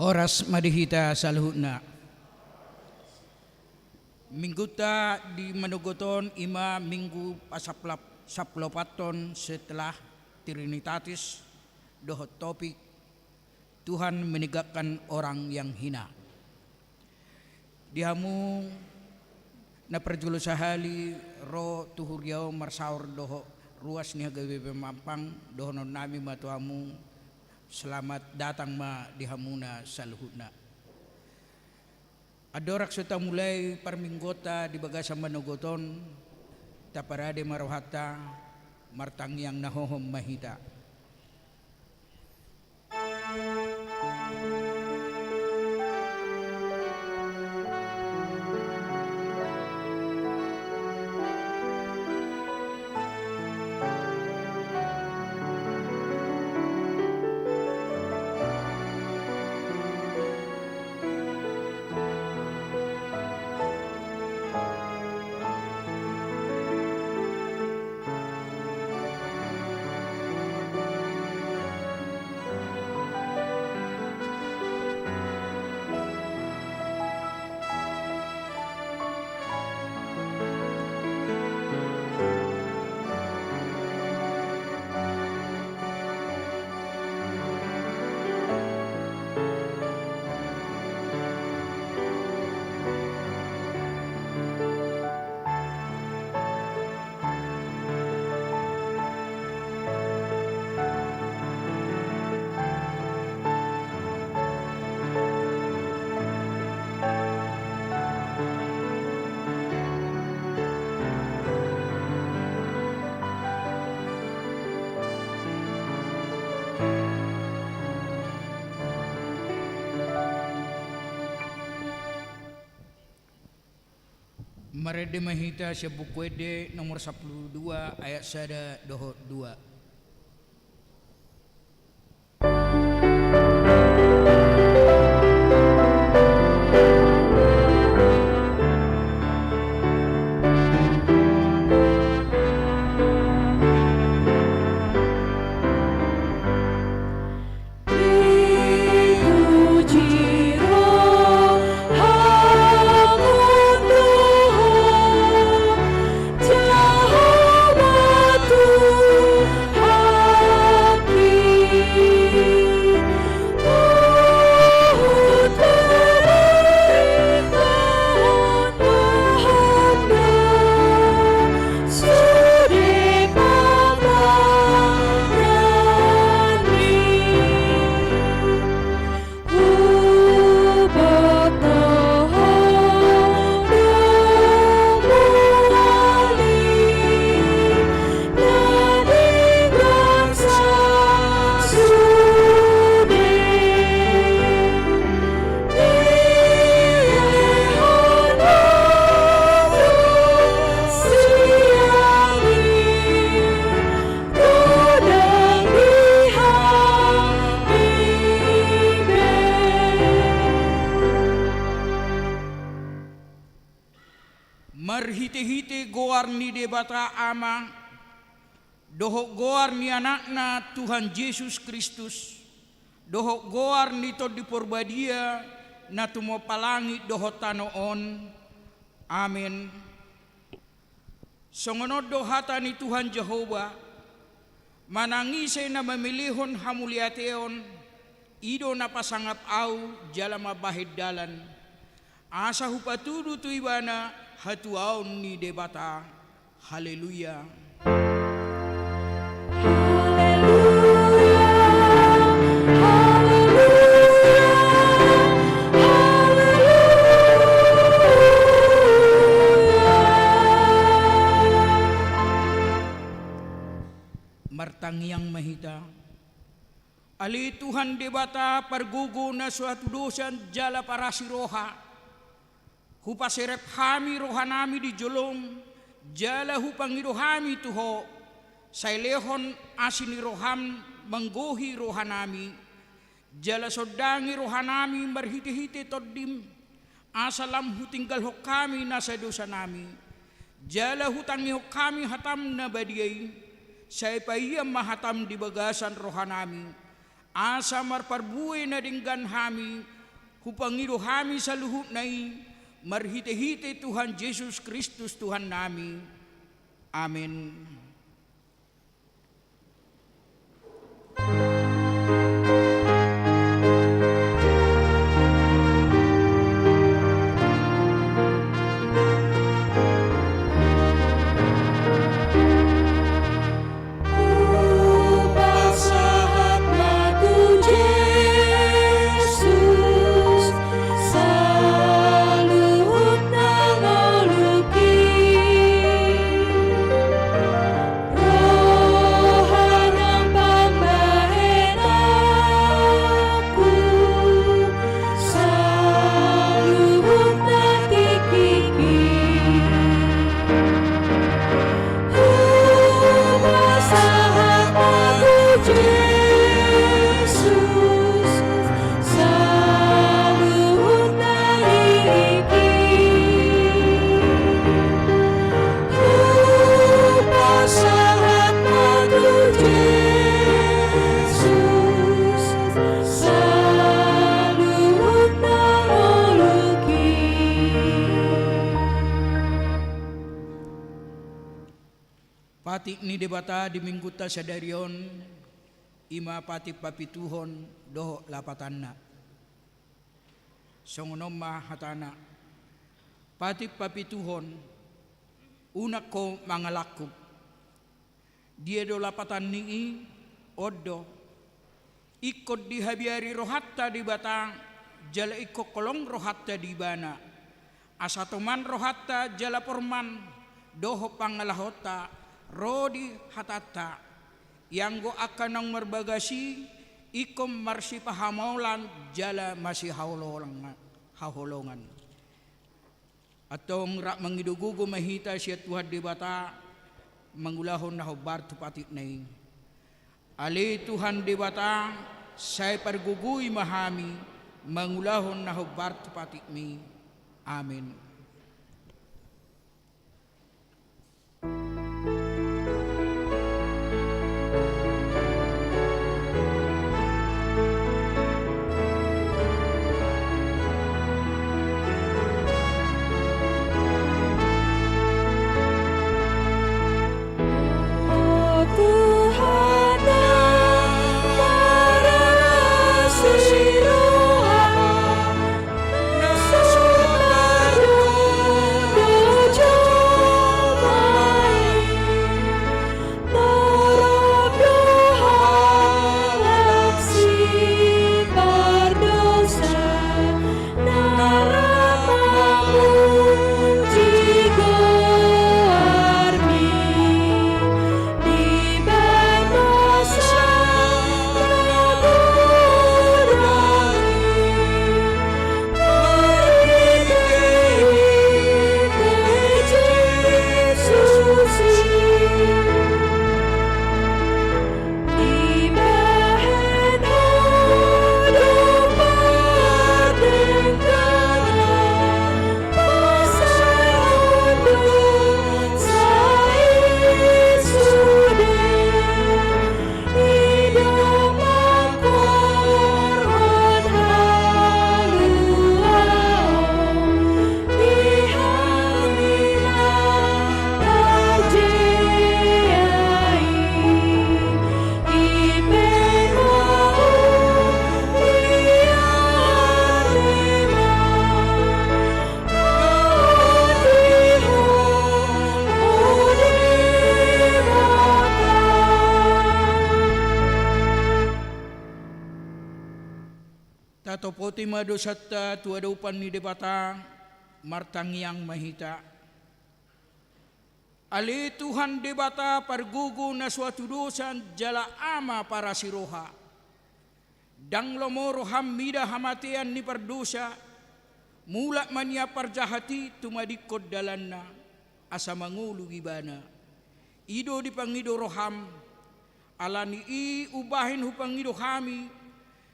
Horas madihita salhuna. Mingguta di manugoton ima minggu saplopaton setelah Trinitatis dohot topik Tuhan menegakkan orang yang hina. Dihamu na perjulu sahali ro tuhuriau marsaur doho ruas nih gawe mampang dohonon nami matuamu selamat datang ma dihamuna saluhuna. Adorak suta mulai parminggota di bagasa manogoton taparade marohata martang yang nahohom mahita. Marede mahita sa bukwede nomor 12 ayat sada dohot 2. Marhite-hite goar ni debata ama dohok goar ni anakna Tuhan Yesus Kristus dohok goar ni to di porbadia na tumo palangi dohot tanoon. Amen. Songonod dohata ni Tuhan Jehova manangisay na mamilihon hamuliateon ido na pasangap au jalama bahid dalan asa hupatudu tu ibana hatuaon ni debata. Haleluya. Martangyang mahita ali Tuhan debata pargugo na suatu dosan jala para siroha hupasirep hami rohanami di jolong jala hupangirohami tuho sailehon asini roham manggohi rohanami jala sodangi rohanami marhiti-hiti toddim asalam hutinggal hokami nasa dosa nami jala hutangi hokami hatam na badiyay say paiyam mahatam di bagasan rohanami asa marparbuay na dinggan hami, hupangido hami sa luhut nai, marhite-hite Tuhan Yesus Kristus Tuhan nami. Amen. Pati ni debata di minggu ta sadarion ima pati papituhon doho lapatanna. Songonom hatana. Pati papituhon unak ko mangalakub. Dia do lapatan nii oddo ikut dihabiari rohatta di batang jala ikut kolong rohatta di bana. Asatoman rohatta jala porman doho pangalahota Rodi hatata yang go akan nang merbagasi ikom marsi pahamaulan jala masih haholongan atong rak mangidugugo mahita siya Tuhan di bata mangulahon na hobar tupatik nai ali Tuhan di bata say pargugui mahami mangulahon na hobar tupatik mi. Amen. Tatopoti madosata tuadaupan ni debata martangiang mahita. Ali Tuhan debata pargugu na suatu dosan jala ama para siroha. Dang lomoro hamida hamatian ni pardosa. Mula mania parjahati tumadikod dalanna asa mangulu gibana. Ido di pangido roham alani i ubahin hupangido kami.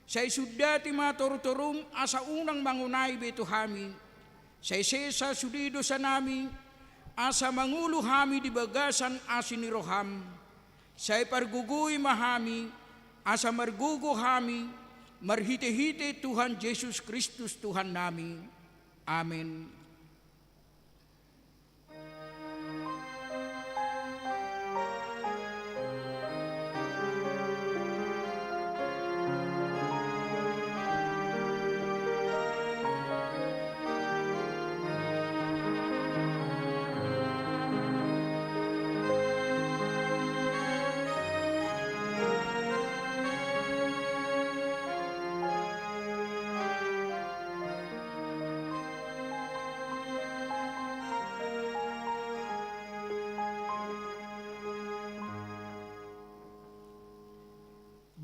Say sudati matorutorum asa unang mangunay beto hami. Say sesa sudido sa nami asa mangulu hami di bagasan asin ni roham. Say parguguy mahami asa margugo kami, marhite-hite Tuhan Yesus Kristus Tuhan nami. Amin.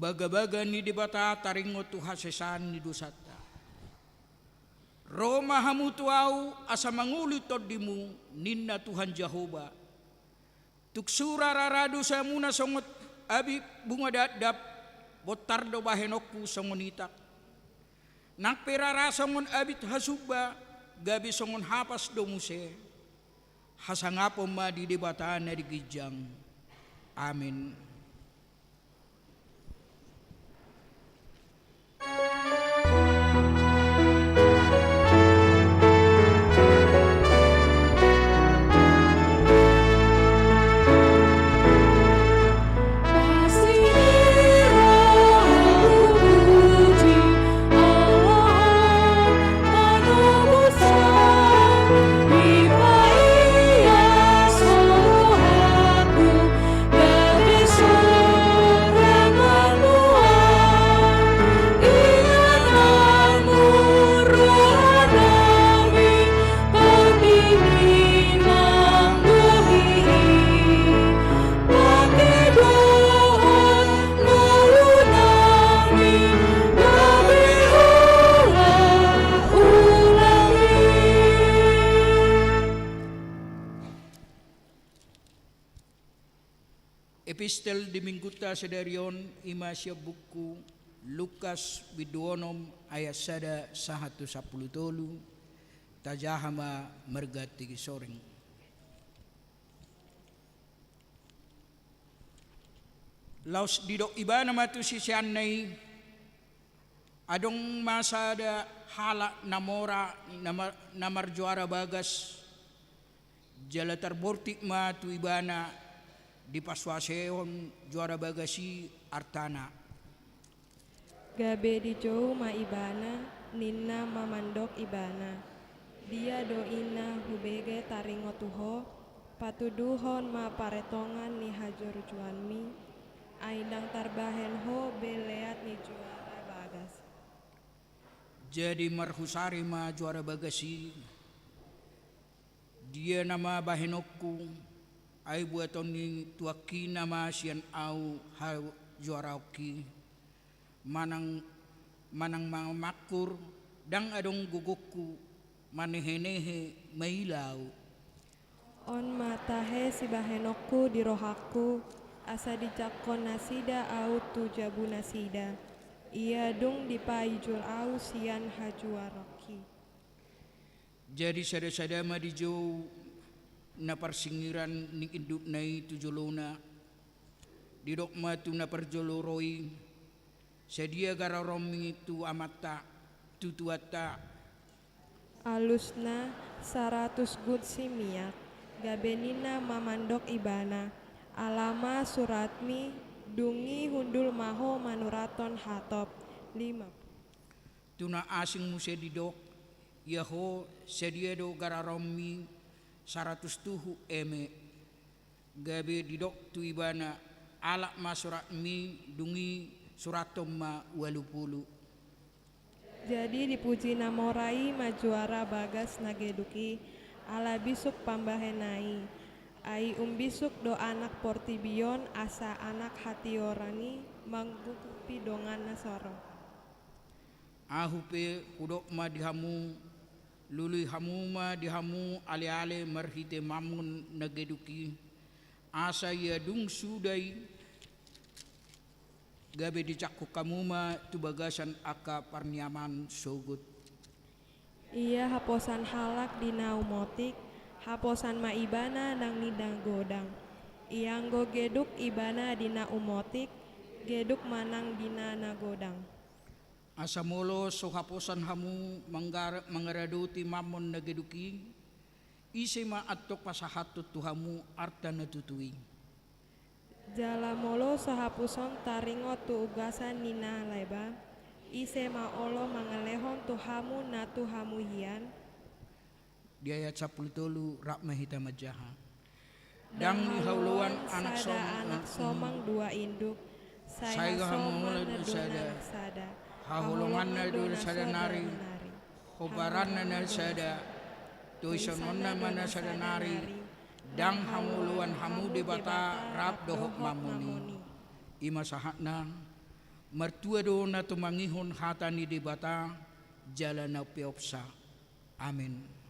Baga-baga ni dibata taringo tu hasesan ni dusata. Roma hamu tuau asa mangulit todimu ninna Tuhan Jehovah. Tuksura raradu sa muna songot abi bunga dadap botardo bahenokku songonitak. Nakperara songon abit hasuba gabi songon hapas domuse. Hasangapom ma di debata na di gijang. Amin. Epistel dimingguta sedarion ima siya buku Lukas biduonom ayat sada 110 tajahama mergati soring. Laos didok iba nama tu si sianay adong masada hala namora namar juara bagas jala terbortik ma tu ibana di paswaseon juara bagasi artana. Gabe di jauh ma ibana, ninna mamandok ibana. Dia doina hubege taringo tuho, patuduhon ma paretongan ni hajor juanmi. Aindang tarbahen ho beleat ni juara bagas. Jadi marhusari ma juara bagasi. Dia nama bahenokku. Ay buaton ni tuaki nama sian au ha juarauki manang mga makur dang adong gugukku manehenehe mailau. On matahe si bahenokku di rohaku asa dicakon nasida au tu jabu nasida. Ia dung dipaijul au sian ha juarauki. Jadi sada-sada ma di jauh na parsingiran ni induk nai tujolona didok ma tu na parjoloroi sedia gararomi tu amata tutuata alusna 100 gut simiak gabenina mamandok ibana alama suratmi dungi hundul maho manuraton hatop 5 tuna asing mu sedidok yaho sedia do gararomi 100 tuhu eme gabe didok tu ibana alak ma surat mi dungi suratom ma 80. Jadi dipuji namorai ma juara bagas nageduki ala bisuk pambahenai ai umbisuk do anak portibion asa anak hati orani manggukupi dongan nasoro. Ahupe kudok ma dihamu lului hamuma dihamu ale-ale marhite mamun nageduki asa ia dung sudai gabe dicakku kamuma tu bagasan aka parniaman sogut. Ia haposan halak di naumotik haposan ma ibana nang nidang godang ianggo geduk ibana dina umotik geduk manang dina nagodang. Asamolo so haposan hamu mangaraduti mamon na geduki, isi maatok pasahatut tuhamu arta natutui. Jalamolo sahapuson taringo tu ugasan nina leba, ise maolo mangalehon tuhamu na tuhamu hian. Di ayat 10 Rakma Hita Majaha. Dang ni hauluan anak somang dua induk, saya Saiga somang hamulad naduna sada. hahulungan na dul sada nari, hobaran na sada, tuisonon naman na sada nari, dang hamuluan hamu di bata rap dohok mamuni. Ima sahat na, mertua do na tumangihon hata ni di bata, jalan na piopsa. Amin.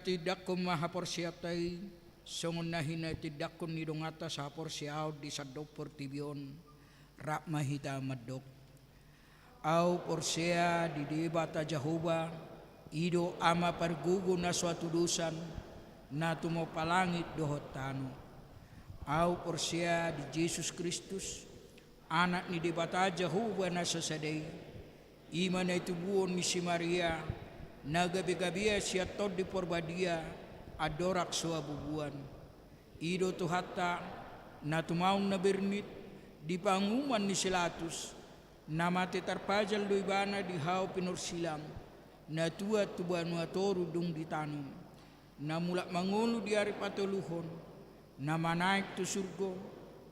Tidak ko mahaporsiatay songon nahina tidak ko nidongata sa porsiaw di sadok portibion rap mahita madok au porsia di debata Jehovah ido ama pergugo na suatu dusan na tumopalangit dohot tano au porsia di Yesus Kristus anak ni debata Jehovah na sasadai ima na itubuon ni si Maria nagabi-gabi siya tod di porbadia adorak suabubuan ido tuhata na tumaong na bernit di panguman ni Silatus na mati tarpajal do ibana di hao pinursilang na tua tuban toru dung di tanong na mulak mangulo di ari patuluhon na manaik tu surgo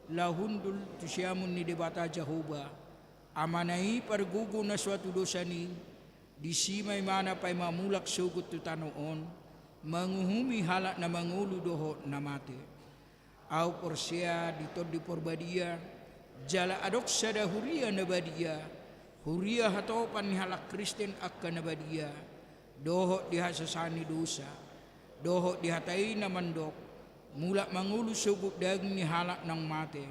lahundul tu siamun ni debata Jehovah amanai pergugo na suatu dosa ni di simay mana pa'y mamulak sugot tu tanoon, manguhumi halak na mangulo doho na mati. Au porsia ditod di porbadia, jala adok sada huria na badia, huria hatopan ni halak Kristen akka na badia, doho di hasasani dosa, doho di hatai na mandok, mulak mangulo sugot daging ni halak ng mati,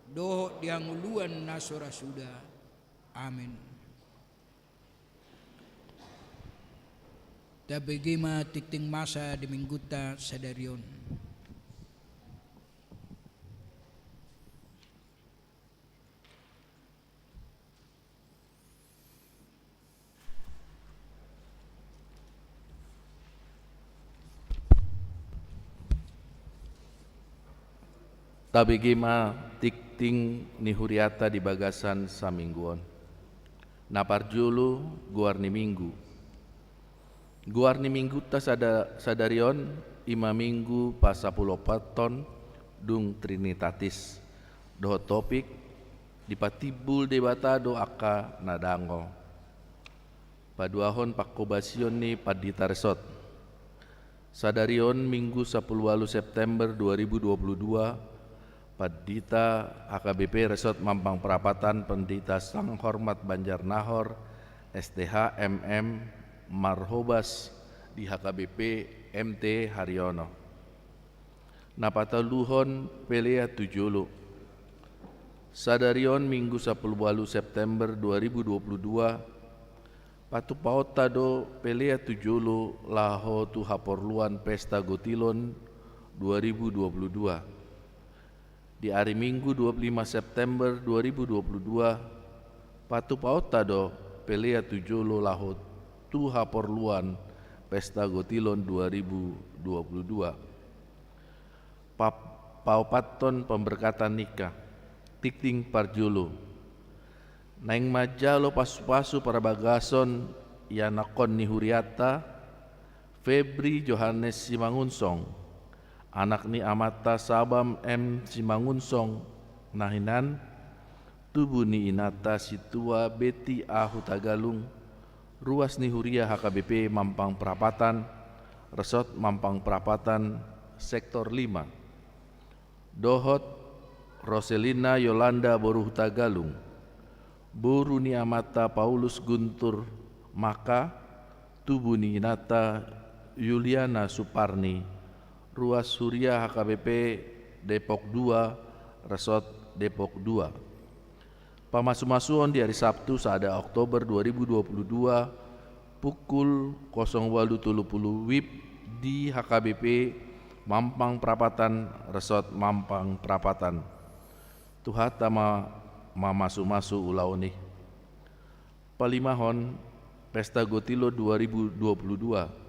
doho di anguluan na surasuda. Amin. tabegima tikting masa di mingguta sadarion. Tabegima tikting ni huriata di bagasan samingguon. Naparjulu guarni minggu. Guarni minggu ta sadarion 5 minggu pasapulopaton dung Trinitatis. Doho topik dipatibul debatado aka nadango. Paduahon pakkobasion ni padita resot. Sadarion minggu 10 September 2022 Padita AKBP Resort Mampang Perapatan Pendita Sang Hormat Banjar Nahor STH MM Marhobas di HKBP MT Haryono. Napataluhon Pelea Tujulu. Sadarion minggu 10 September 2022 Patupaota do Pelea Tujulu laho tu haporluan Pesta Gotilon 2022. Di hari Minggu 25 September 2022 Patupaota do Pelea Tujulu laho tu haporluan Pesta Gotilon 2022. Paupaton pemberkatan nikah tikting parjulu. Naing majalo pasu-pasu para bagason yanakon ni huriata Febri Johannes Simangunsong anak ni amata Sabam M Simangunsong nahinan tubuh ni inata situa Beti Ahu Tagalung ruas ni huria HKBP Mampang Perapatan Resort Mampang Perapatan Sektor 5 Dohot Roselina Yolanda Boruh Tagalung Buru ni amata Paulus Guntur Maka tubuh ni inata Yuliana Suparni Ruas Surya HKBP Depok 2 Resort Depok 2. Pamasu-masuon di hari Sabtu sada Oktober 2022 pukul 08.30 WIB di HKBP Mampang Perapatan Resort Mampang Perapatan. Tuhata mamasu-masu ulau nih. Palimahon Pesta Gotilo 2022.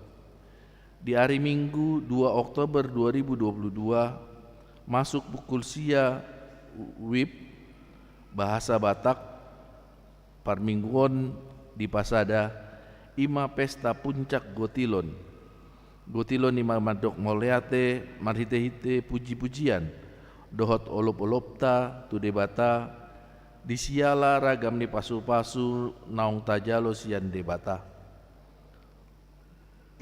Di hari Minggu 2 Oktober 2022 masuk pukul sia WIB bahasa Batak parmingguon di Pasada ima pesta puncak Gotilon. Gotilon ima madok moleate marhite-hite puji-pujian dohot olop-olopta tu debata disiala ragam ni pasu-pasu naung tajalo sian debata.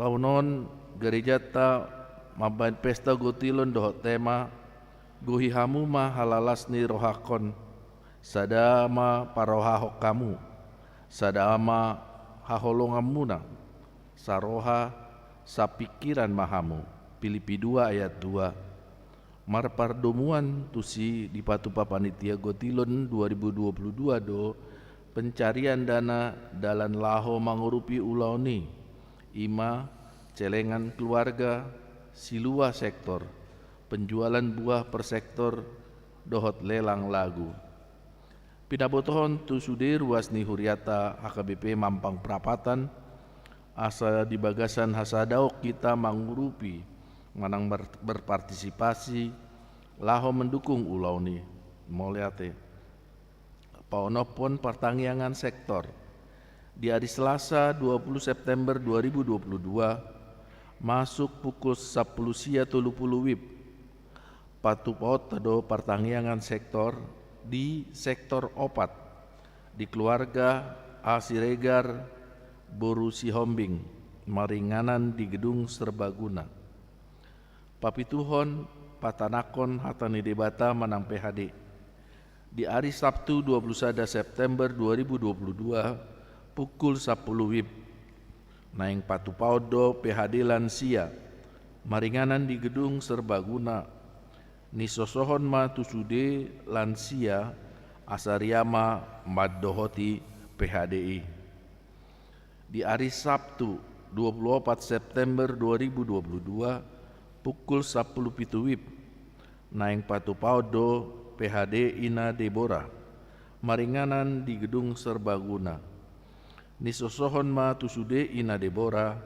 Taunon gereja ta mabain pesta Gotilon dohot tema gohi hamu ma halalas ni rohakon sadama parohahok kamu sadama haholongamuna saroha sapikiran mahamu Filipi 2 ayat 2 marpardomuan tusi di patupa panitia Gotilon 2022 do pencarian dana dalan laho mangurupi ulauni ima celengan keluarga silua sektor penjualan buah per sektor dohot lelang lagu pinabotohon tu sude ruas ni huriata HKBP Mampang Perapatan asa di bagasan hasadaok kita mangurupi manang berpartisipasi laho mendukung ulau ni moleate paonopon pertangyangan sektor di hari Selasa 20 September 2022 masuk pukul 10.30 WIB Patupaota do pertangyangan sektor di sektor opat di keluarga A Siregar Boru Sihombing maringanan di gedung serbaguna papituhon patanakon hatani debata manang PHD di hari Sabtu 21 September 2022 pukul 10 WIB naing Patupaodo PHD lansia maringanan di gedung serbaguna ni sosohon ma tusude lansia asariama maddohoti PHDI di hari Sabtu 24 September 2022 pukul 10 pitu wib naing Patu Paudo PHD Ina Deborah maringanan di Gedung Serbaguna nisosohon ma tusude Ina Deborah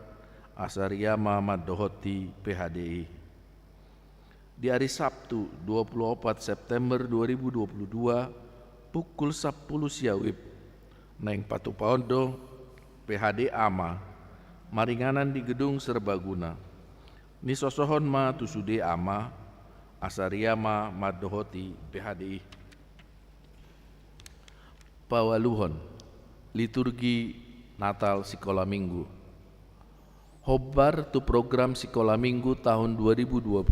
asariama madohoti PHDI. Di hari Sabtu 24 September 2022 pukul 10 siawib naing Patu Paudo PHD Ama maringanan di Gedung Serbaguna nisosohon ma tusude Ama asariama madohoti PHDI. Pawaluhon liturgi Natal Sekolah Minggu. Hobar tu program Sekolah Minggu tahun 2022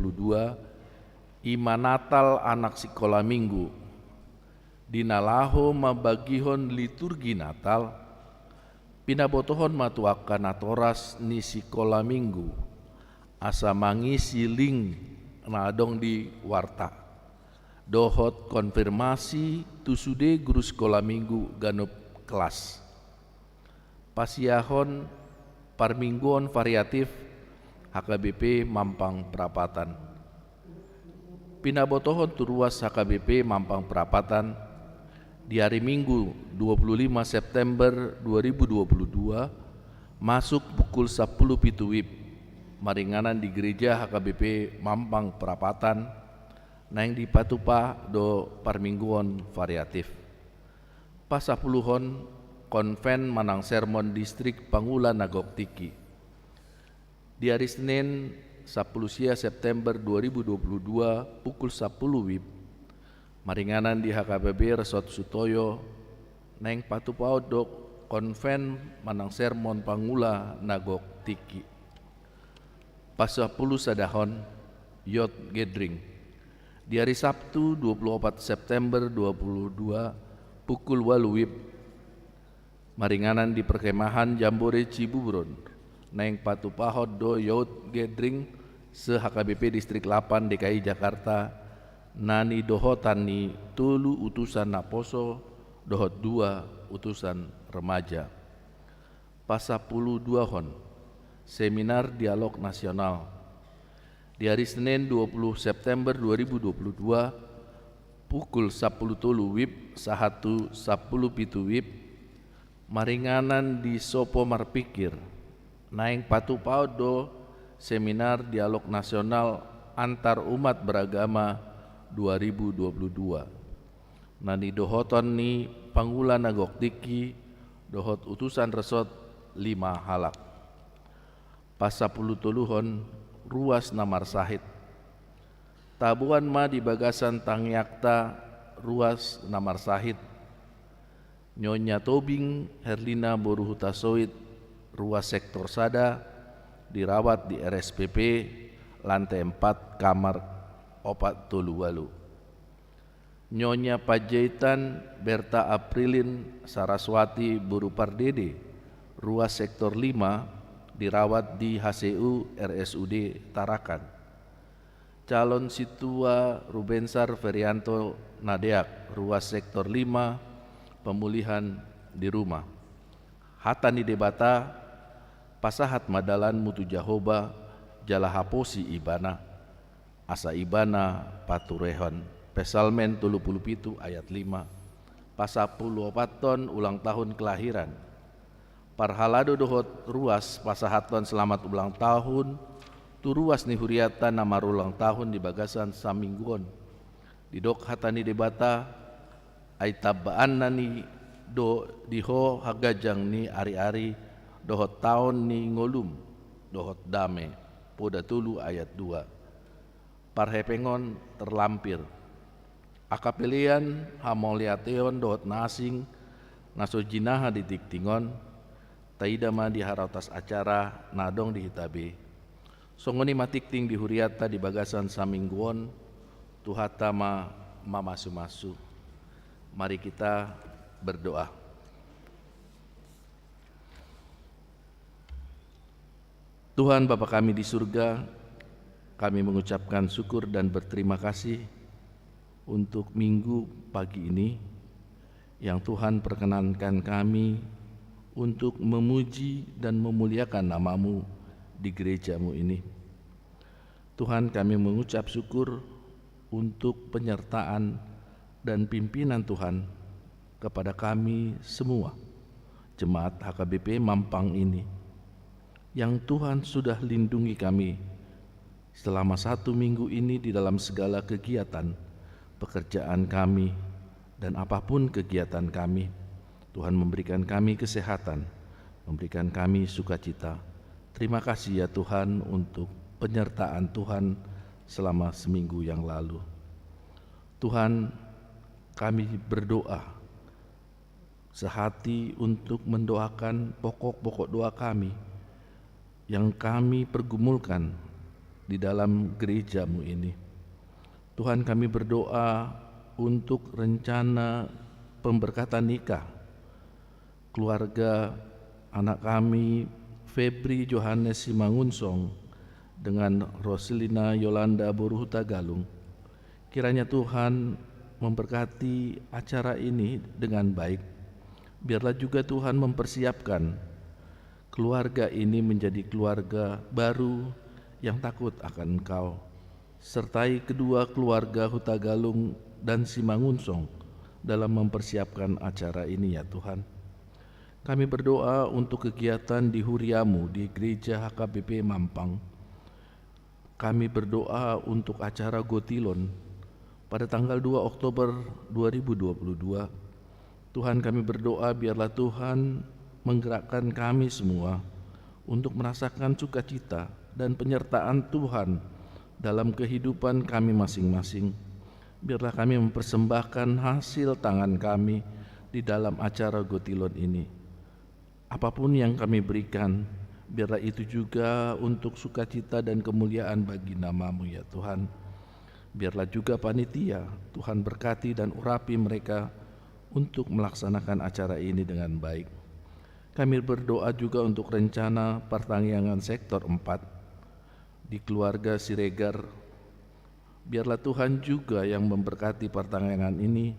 Ima Natal anak Sekolah Minggu dinalaho mabagihon liturgi Natal pinabotohon matuakan atoras ni Sekolah Minggu asa mangisi link nadong di warta dohot konfirmasi tusude guru Sekolah Minggu ganup kelas pasiahon parmingguon variatif HKBP Mampang Perapatan pinabotohon turuas HKBP Mampang Perapatan di hari Minggu 25 September 2022 masuk pukul 10 pitu wib maringanan di gereja HKBP Mampang Perapatan naing di Patupa do parmingguon variatif pasapuluhon konven Manang Sermon Distrik Pangula Nagok Tiki. Di hari Senin 10 September 2022 pukul 10 wib maringanan di HKBP Resort Sutoyo naing Patu Paudok konven Manang Sermon Pangula Nagok Tiki. Pasapuluh sadahon Youth Gathering. Di hari Sabtu 24 September 2022 pukul 8 wib maringanan di perkemahan Jambore Cibubron naing Patu Pahod do Youth Gathering se HKBP Distrik 8 DKI Jakarta nani dohotan ni tulu utusan Naposo dohot 2 utusan remaja. Pasapuluh 2 hon seminar dialog nasional. Di hari Senin 20 September 2022 pukul 10 tolu wib sahatu 10 pitu wib maringanan di Sopo Marpikir naing Patu Paudo seminar dialog nasional antar umat beragama 2022 nani dohoton ni Panggula Nagok Tiki dohot utusan resort 5 halak. Pasapuluh toluhon ruas Namar Sahid tabuan ma di bagasan Tangyakta ruas Namar Sahid Nyonya Tobing Herlina Boruhuta Soid ruas sektor Sada dirawat di RSPP lantai 4 kamar 4 Nyonya Pajaitan Berta Aprilin Saraswati Burupardede ruas sektor 5 dirawat di HCU RSUD Tarakan. Calon Situa Rubensar Ferianto Nadeak ruas sektor 5 pemulihan di rumah. Hatani Debata Pasahat Madalan Mutu Jahoba Jalahaposi Ibana Asa Ibana Paturehon Pesalmen 37 ayat 5 Pasapuluh ton ulang tahun kelahiran Parhalado dohot ruas pasahaton selamat ulang tahun tu ruas ni huriata namar ulang tahun di bagasan samingguon didok hatani debata aitabaan nani do diho hagajang ni ari-ari dohot tahun ni ngolum dohot dame poda tulu ayat 2 parhepengon terlampir akapelian hamoliateon dohot nasing naso jinaha di tiktingon taidama di haratas acara nadong di hitabe songoni matikting di huriata di bagasan samingguon tuhatama mamasu-masu. Mari kita berdoa. Tuhan Bapa kami di surga, kami mengucapkan syukur dan berterima kasih untuk minggu pagi ini yang Tuhan perkenankan kami untuk memuji dan memuliakan nama-Mu di gereja-Mu ini. Tuhan, kami mengucap syukur untuk penyertaan dan pimpinan Tuhan kepada kami semua, Jemaat HKBP Mampang ini, yang Tuhan sudah lindungi kami selama 1 minggu ini di dalam segala kegiatan, pekerjaan kami, dan apapun kegiatan kami. Tuhan memberikan kami kesehatan, memberikan kami sukacita. Terima kasih ya Tuhan untuk penyertaan Tuhan selama seminggu yang lalu. Tuhan, kami berdoa sehati untuk mendoakan pokok-pokok doa kami yang kami pergumulkan di dalam gereja-Mu ini. Tuhan, kami berdoa untuk rencana pemberkatan nikah keluarga anak kami Febri Johannes Simangunsong dengan Roselina Yolanda Boruhuta Galung. Kiranya Tuhan memberkati acara ini dengan baik. Biarlah juga Tuhan mempersiapkan keluarga ini menjadi keluarga baru yang takut akan Engkau. Sertai kedua keluarga Huta Galung dan Simangunsong dalam mempersiapkan acara ini ya Tuhan. Kami berdoa untuk kegiatan di Huriamu di Gereja HKBP Mampang. Kami berdoa untuk acara Gotilon pada tanggal 2 Oktober 2022. Tuhan, kami berdoa biarlah Tuhan menggerakkan kami semua untuk merasakan sukacita dan penyertaan Tuhan dalam kehidupan kami masing-masing. Biarlah kami mempersembahkan hasil tangan kami di dalam acara Gotilon ini. Apapun yang kami berikan, biarlah itu juga untuk sukacita dan kemuliaan bagi nama-Mu ya Tuhan. Biarlah juga panitia, Tuhan berkati dan urapi mereka untuk melaksanakan acara ini dengan baik. Kami berdoa juga untuk rencana pertanggungan sektor 4 di keluarga Siregar. Biarlah Tuhan juga yang memberkati pertanggungan ini.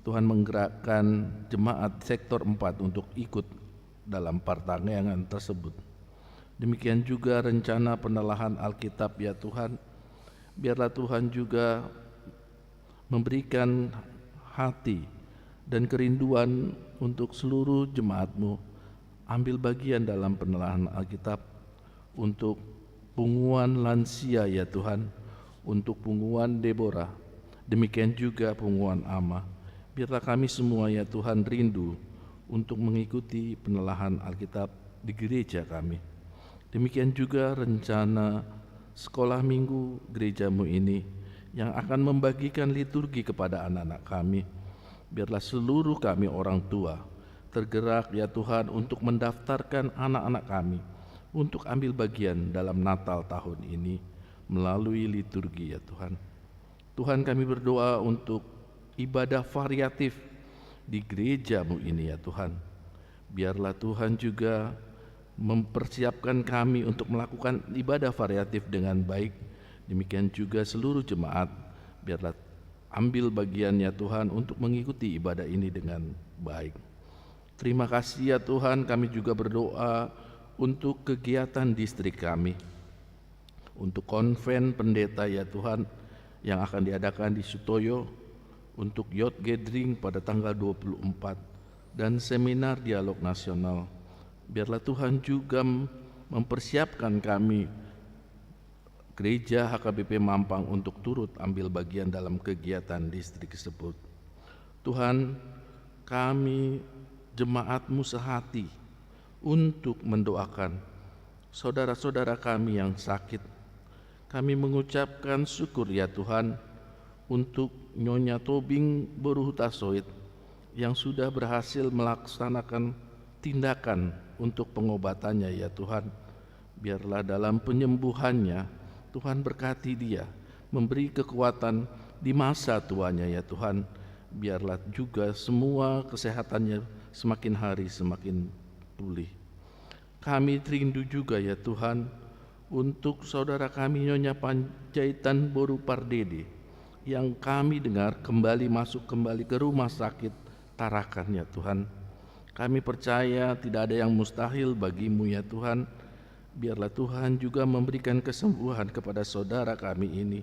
Tuhan menggerakkan jemaat sektor 4 untuk ikut dalam pertanggungan tersebut. Demikian juga rencana penelahan Alkitab ya Tuhan. Biarlah Tuhan juga memberikan hati dan kerinduan untuk seluruh jemaat-Mu ambil bagian dalam penelahan Alkitab untuk punguan lansia ya Tuhan, untuk punguan Deborah, demikian juga punguan Ama. Biarlah kami semua ya Tuhan rindu untuk mengikuti penelahan Alkitab di gereja kami. Demikian juga rencana sekolah minggu gereja-Mu ini yang akan membagikan liturgi kepada anak-anak kami. Biarlah seluruh kami orang tua tergerak ya Tuhan untuk mendaftarkan anak-anak kami untuk ambil bagian dalam Natal tahun ini melalui liturgi ya Tuhan. Tuhan, kami berdoa untuk ibadah variatif di gereja-Mu ini ya Tuhan. Biarlah Tuhan juga mempersiapkan kami untuk melakukan ibadah variatif dengan baik. Demikian juga seluruh jemaat, biarlah ambil bagian ya Tuhan untuk mengikuti ibadah ini dengan baik. Terima kasih ya Tuhan, kami juga berdoa untuk kegiatan distrik kami, untuk konven pendeta ya Tuhan yang akan diadakan di Sutoyo, untuk Youth Gathering pada tanggal 24 dan seminar dialog nasional. Biarlah Tuhan juga mempersiapkan kami gereja HKBP Mampang untuk turut ambil bagian dalam kegiatan distrik tersebut. Tuhan, kami jemaat-Mu sehati untuk mendoakan saudara-saudara kami yang sakit. Kami mengucapkan syukur ya Tuhan untuk Nyonya Tobing Boruhutasoid yang sudah berhasil melaksanakan tindakan untuk pengobatannya ya Tuhan. Biarlah dalam penyembuhannya Tuhan berkati dia, memberi kekuatan di masa tuanya ya Tuhan. Biarlah juga semua kesehatannya semakin hari semakin pulih. Kami rindu juga ya Tuhan untuk saudara kami Nyonya Panjaitan Boru Pardede yang kami dengar kembali masuk kembali ke rumah sakit Tarakan ya Tuhan. Kami percaya tidak ada yang mustahil bagimu ya Tuhan. Biarlah Tuhan juga memberikan kesembuhan kepada saudara kami ini.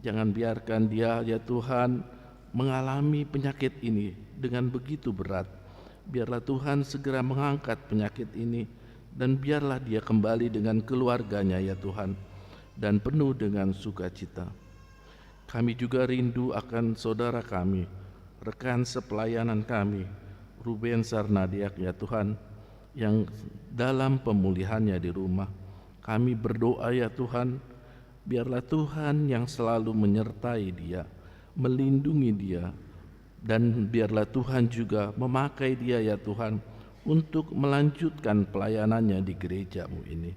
Jangan biarkan dia ya Tuhan mengalami penyakit ini dengan begitu berat. Biarlah Tuhan segera mengangkat penyakit ini, dan biarlah dia kembali dengan keluarganya ya Tuhan, dan penuh dengan sukacita. Kami juga rindu akan saudara kami, rekan sepelayanan kami, Ruben Sarnadiak ya Tuhan, yang dalam pemulihannya di rumah. Kami berdoa ya Tuhan, biarlah Tuhan yang selalu menyertai dia, melindungi dia, dan biarlah Tuhan juga memakai dia ya Tuhan untuk melanjutkan pelayanannya di gereja-Mu ini.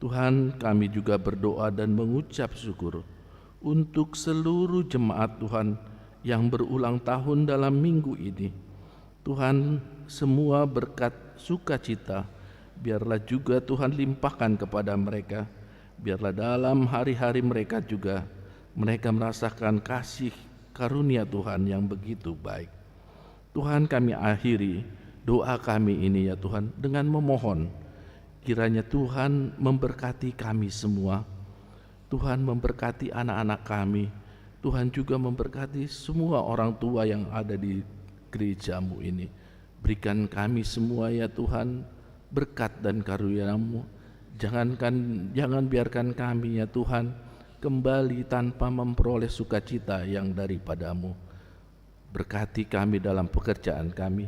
Tuhan, kami juga berdoa dan mengucap syukur untuk seluruh jemaat Tuhan yang berulang tahun dalam minggu ini. Tuhan, semua berkat sukacita biarlah juga Tuhan limpahkan kepada mereka. Biarlah dalam hari-hari mereka juga mereka merasakan kasih karunia Tuhan yang begitu baik. Tuhan, kami akhiri doa kami ini ya Tuhan dengan memohon kiranya Tuhan memberkati kami semua. Tuhan memberkati anak-anak kami. Tuhan juga memberkati semua orang tua yang ada di gereja-Mu ini. Berikan kami semua ya Tuhan berkat dan karunia-Mu. Jangan biarkan kami ya Tuhan kembali tanpa memperoleh sukacita yang daripada-Mu. Berkati kami dalam pekerjaan kami,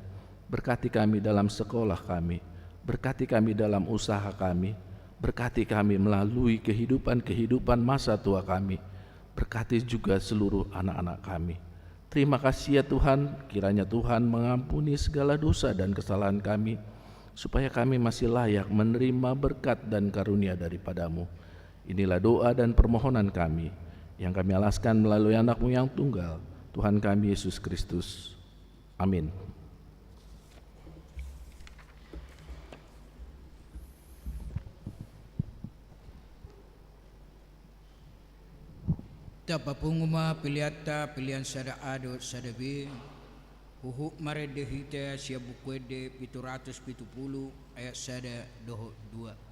berkati kami dalam sekolah kami, berkati kami dalam usaha kami, berkati kami melalui kehidupan masa tua kami, berkati juga seluruh anak-anak kami. Terima kasih ya Tuhan, kiranya Tuhan mengampuni segala dosa dan kesalahan kami, supaya kami masih layak menerima berkat dan karunia daripada-Mu. Inilah doa dan permohonan kami yang kami alaskan melalui anak-Mu yang tunggal, Tuhan kami Yesus Kristus. Amin. Tapa punguma piliata pilihan sada ado sada b huhu marede hita sia bukwede 770 ayat sada doho 2.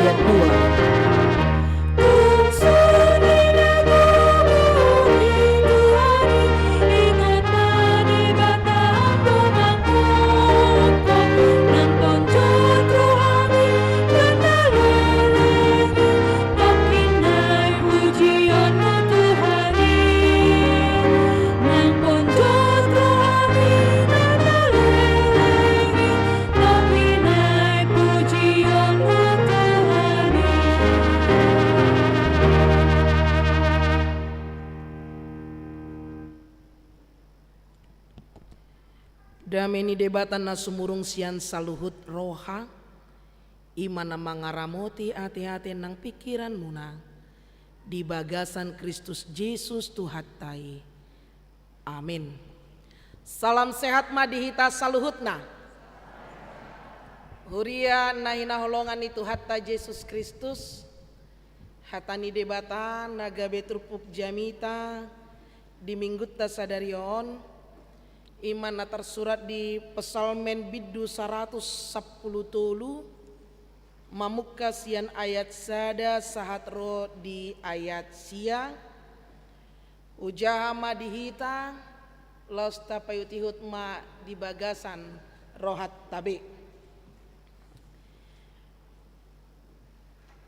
ayat 2. Dameni debatan na sumurung sian saluhut roha, imana mangaramoti hati-hati nang pikiran muna, di bagasan Kristus Yesus Tuhatai. Amin. Salam sehat madihita saluhutna. Huria nahina holongan itu hatta Yesus Kristus. Hatani debatan naga beturpup jamita di minggutta sadarion. Iman na tersurat di Pesalmen Biddu 110 tolu mamukka sian ayat sada sahat ro di ayat sia ujaha madihita los tapayutihut ma di bagasan rohat tabe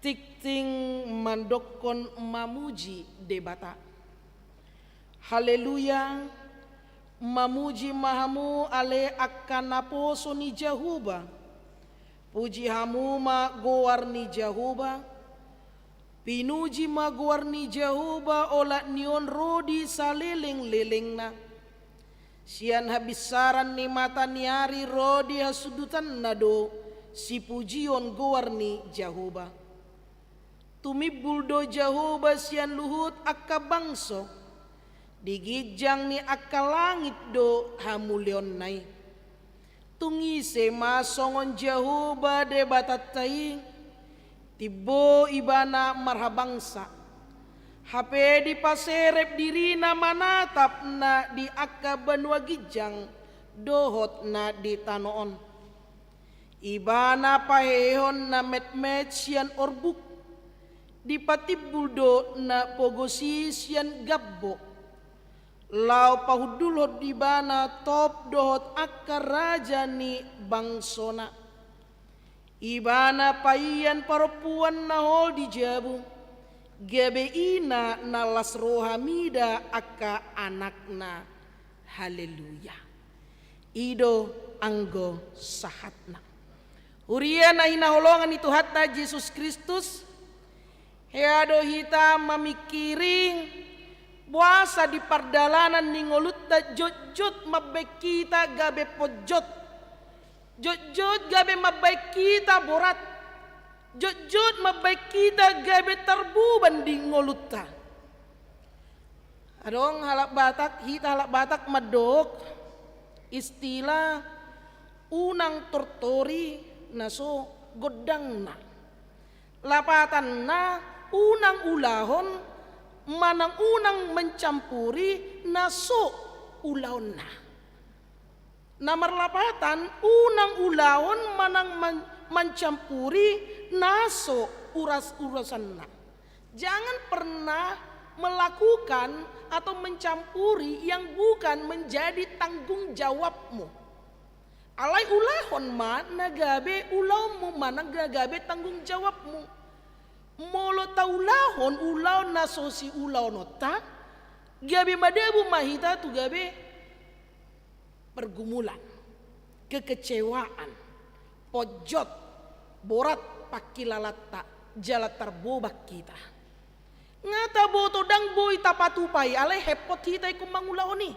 tikting mandokon mamuji debata. Haleluya, mamuji mahamu ale akan naposo ni Jehuba, puji hamu ma goar ni Jehuba, pinuji ma goar ni Jehuba olat nion rodi saliling-liling na, sian habisaran ni mata niari rodi hasudutan nado si pujion goar ni Jehuba, tumibul do Jehuba sian luhut akka bangso, digijang ni akka langit do hamulion nai, tungise masongon Jehuba de batatai, tibo ibana marhabangsa, hape di paserep dirina manatap na di akka banua gijang, dohot na di tanoon, ibana pahehon na met-met sian orbuk, di patibuldo na pogosi sian gabbo, lau pahudulot di bana top dohot akar raja ni bangsona, ibana paian perempuan nahol di jabu, gabe ina nalas rohamida akka anakna. Haleluya, ido anggo sahatna. Uria na hinaholongan itu hatta Yesus Kristus, heado hita mamikiring puasa di pardalanan ningolutta jot-jot mabek kita gabe pojot, jot-jot gabe mabek kita borat, jot-jot mabek kita gabe terbuban di ngolutta. Adong halak batak hita halak batak madok istilah unang tortori naso godang na, lapatan na unang ulahon manang unang mencampuri naso ulaon na. Namar lapatan unang ulaon manang mencampuri naso uras-urasan na. Jangan pernah melakukan atau mencampuri yang bukan menjadi tanggung jawabmu. Alai ulahon ma nagabe ulaumu manang gagabe tanggung jawabmu. Molo taulahon ulaon na sosi ulaon nota gabe madabu mahita tu gabe pergumulan, kekecewaan, pojot, borat pakilalatta jala terbobak kita. Ngata boto dang boy tapatupai alai hepot hita ikum mangulaoni.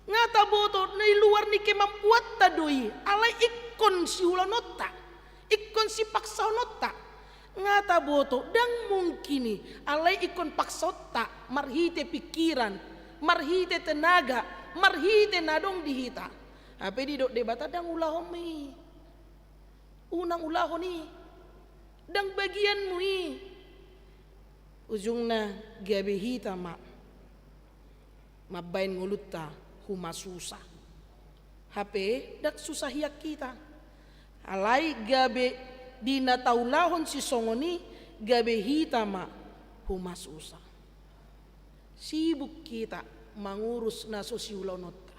Ngata boto ni luar ni kemampuat tadoi alai ikon si ulaon nota, ikon si paksa nota. Ngata boto dang mungkini alai ikon paksota marhite pikiran, marhite tenaga, marhite nadong dihita. Ape di dok debata dang ulahon mi, unang ulahon ni, dang bagian mui, ujungna gabe hita ma, mabain ngulutta huma susah. Hape dak susah hiak kita, alai gabe dina taulahon si songoni gabe hita ma humas usa. Sibuk kita mangurus naso si ulaunota.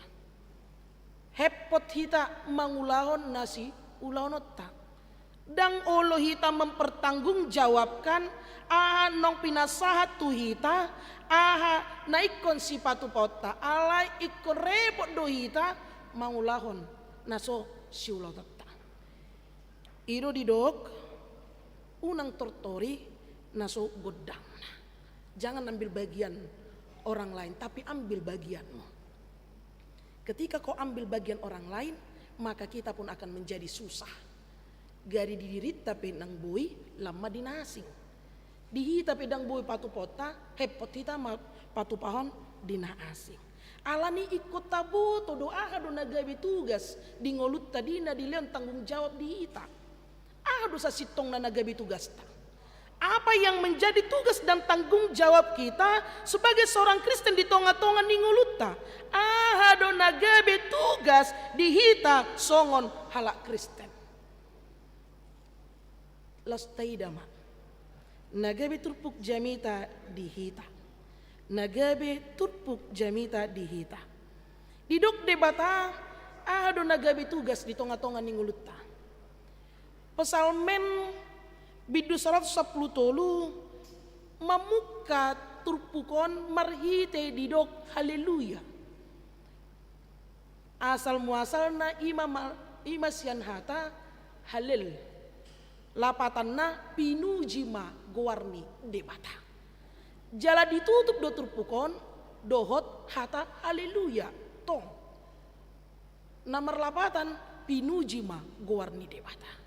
Hepot hita mangulahon nasi ulaunota. Dang olo hita mempertanggungjawabkan aha nong pinasahat tu hita, aha naikon si patu pota, alai ikon repot do hita mangulahon naso si ulaunota. Iro didok unang tortori naso godang. Jangan ambil bagian orang lain, tapi ambil bagianmu. Ketika kau ambil bagian orang lain, maka kita pun akan menjadi susah. Gari didirit tapi nang bui lama dinasing. Dihi tapi dang bui patu pota, hepot hita patu pahon dina asing. Alani ikut tabu to doa do nagabi tugas di ngolut tadina di leon tanggung jawab di hita. Ado sa sitong na nagabi tugas ta. Apa yang menjadi tugas dan tanggung jawab kita sebagai seorang Kristen di tonga-tonga ninguluta. Ado nagabi tugas di hita songon halak Kristen. Los taidama. Nagabi turpuk jamita di hita. Nagabi turpuk jamita di hita. Didok debata ado nagabi tugas di tonga-tonga ninguluta. Pesalmen bidu 110 tolu mamuka turpukon marhite didok haleluya. Asal muasal na imasian hata halel. Lapatan na pinujima gowarni debata. Jala ditutup do turpukon dohot hata haleluya tong. Namar lapatan pinujima gowarni debata.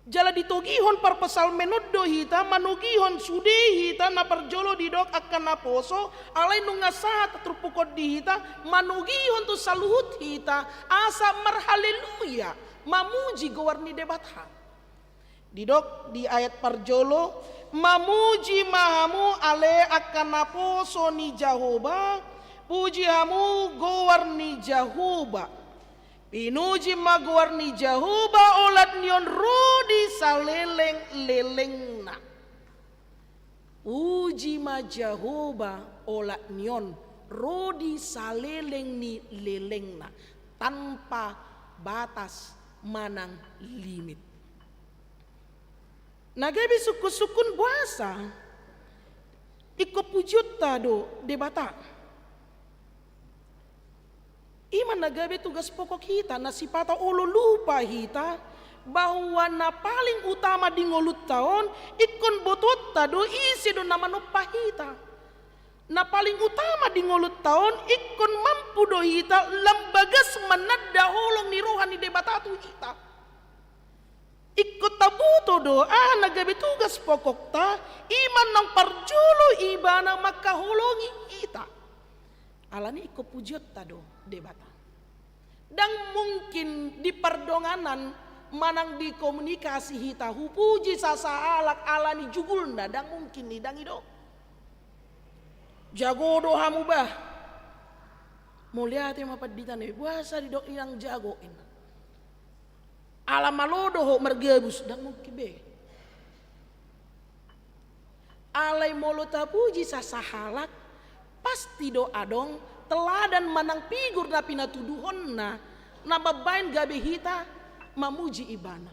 Jala ditogihon par pasal menoddo hita manugihon sude hita na parjolo didok akan naposo alay nung ngasahat terpukod di hita manugihon tu saluhut hita asa marhaleluya mamuji gowarni debatha. Didok di ayat parjolo mamuji mahamu ale akan naposo ni Jahoba puji hamu gowarni Jahoba. Pinuji maguarni Jahoba olat nion rodi saleleng na. Uji ma Jahoba olat nion rodi saleleng ni lelengna tanpa batas manang limit. Nagabi sukun buasa iko pujut do debata. Iman nagabi tugas pokok hita na sipata olo lupa hita bahwa na paling utama di ngolut taon ikon botot do isi do nama nopa hita. Na paling utama di ngolut taon ikon mampu do hita lambagas manadda holong ni rohani debatatu hita. Ikut tabuto do nagabi tugas pokok ta iman nang parjulo ibana makaholongi hita. Alani ikut pujut do debata. Dan mungkin di perdonganan manang di komunikasi hita hupuji sasa alak alani jugulna dan mungkin ni dang ido. Jago do hamu bah. Mulia te mapaditan e buasa di dok yang jagoin. Alamalodo ho mergebus dan mungkin be. Alai molo tapuji sasa halak pasti do adong teladan manang figur na pinatuduhon na mabain gabe hita mamuji ibana.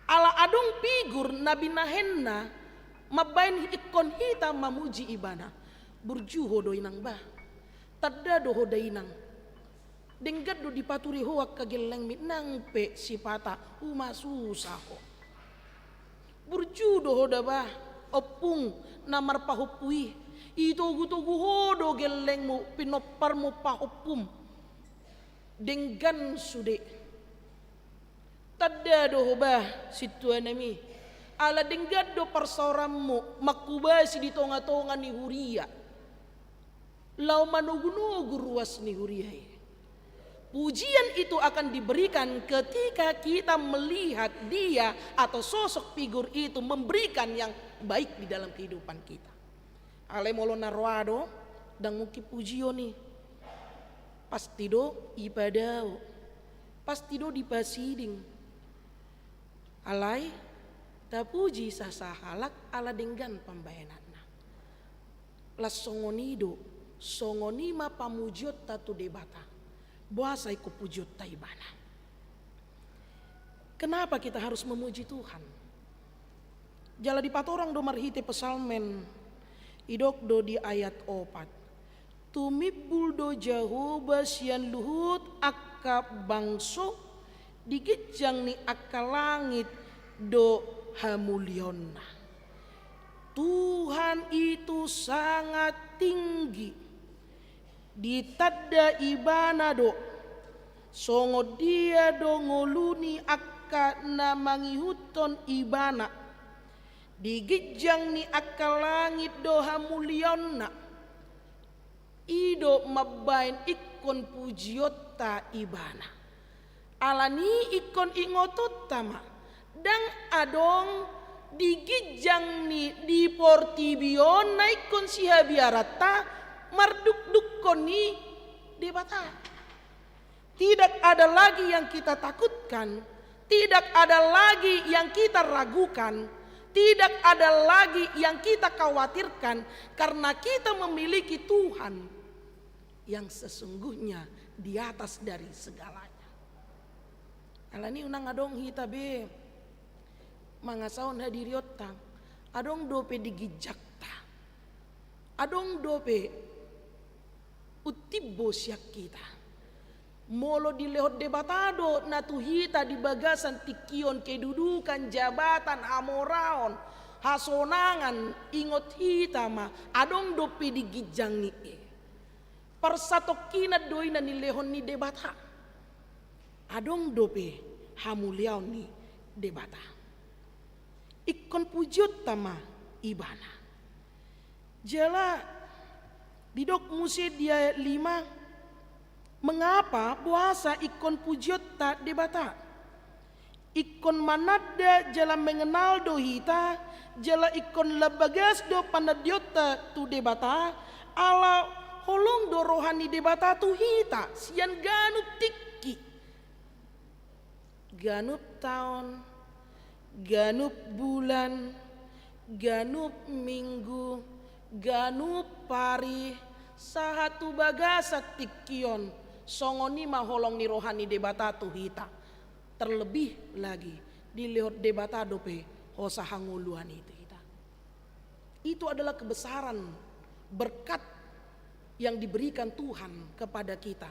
Ala adong figur na binahenna mabain ikon hita mamuji ibana. Burjuho do inang bah. Tadda do ho dainang. Denggad do dipaturi hoak kageleng mitnang pe sipata umasusaho. Burju do ho da bah. Opung namar pahupui itugu-tugu hodo geleng mu pinopar mu pahupum denggan sude tadda do bah situanami ala denggad do parsorammu makubasi di tonga-tonga ni huria lau manugu-nugu ruas ni huria. Pujian itu akan diberikan ketika kita melihat dia atau sosok figur itu memberikan yang baik di dalam kehidupan kita. Ale molo narwado dan muki pujio nih. Pasti do ibadao. pasti do dipasiding. Alai tapuji sasahalak ala denggan pambayanana. Las songonido songonima pamujiot tatu debata. Buasa iku pujiot taibana. Kenapa kita harus memuji Tuhan? Jala di patorang do marhite pesalmen idok do di ayat 4. Tumibul do Jehovah sian luhut akka bangso digijang ni akka langit do hamulionna. Tuhan itu sangat tinggi. Ditadda ibana do songo dia do ngoluni akka na mangihuton ibana. Digijang ni akka langit do hamulionna. Ido mabain ikon pujiota ibana. Alani ikon ingotot tama. Dang adong digijang ni di portibion na ikon siha biarata marduk-duk koni debata. Tidak ada lagi yang kita takutkan. Tidak ada lagi yang kita ragukan. Tidak ada lagi yang kita khawatirkan. Karena kita memiliki Tuhan yang sesungguhnya di atas dari segalanya. Alani unang adong hita be mangasaon hadiriotang adong dope digijakta. Adong dope utibbo siak kita. Molo dilehot debatado na tuhita di bagasan tikion kedudukan jabatan amoraon hasonangan ingot hita ma adong dope digijang ni persatokina doi na nilehon ni debata. Adong dope hamuliaw ni debata. Ikon pujiot tama ibana. Jala didok musi dia 5. Mengapa puasa ikon pujiot ta debata? Ikon manada jala mengenal dohita, jala ikon labagas do panadiota tu debata, ala holong do rohani debata tu hita, sian ganup tiki. Ganup tahun, ganup bulan, ganup minggu, ganup pari, sahatu bagasa tikion, songoni maholong ni rohani debata tu hita. Terlebih lagi dilihat debata dope hosa hanguluan itu hita. Itu adalah kebesaran berkat yang diberikan Tuhan kepada kita.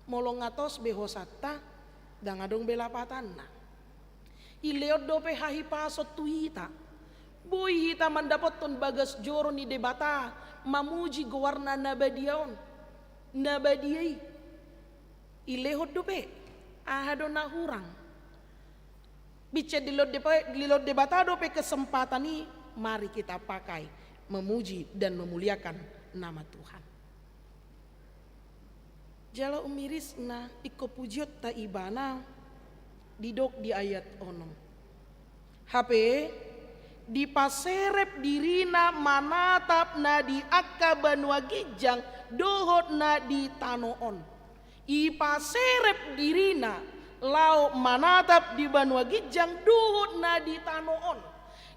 Molong ngatos behosata dan ngadong belapatanna. Ileot dope hahi pasot tu hita. Boy hita mandapoton bagas joro ni debata mamuji gowarna nabadiaon. Nabadiai. Ilehot dope ahado na hurang. Bicara dilot debata dope kesempatan ini mari kita pakai memuji dan memuliakan nama Tuhan. Jala umiris na iko pujiot ta ibana didok di ayat onom. HP di paserep dirina manatap na di akaban wagijang dohot na di tanoon. I paserep dirina lau manatap di banwagijang dohot na di tanoon.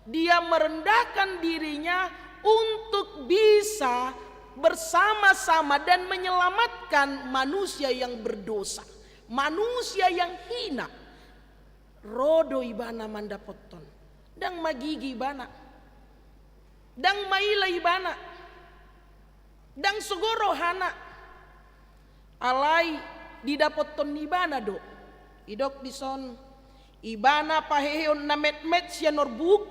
Dia merendahkan dirinya untuk bisa bersama-sama dan menyelamatkan manusia yang berdosa, manusia yang hina. Rodo ibana mandapoton, dang magigi ibana, dang maila ibana, dang sugoro hana, alai didapoton ibana do, idok dison ibana paheon na met sian orbuk,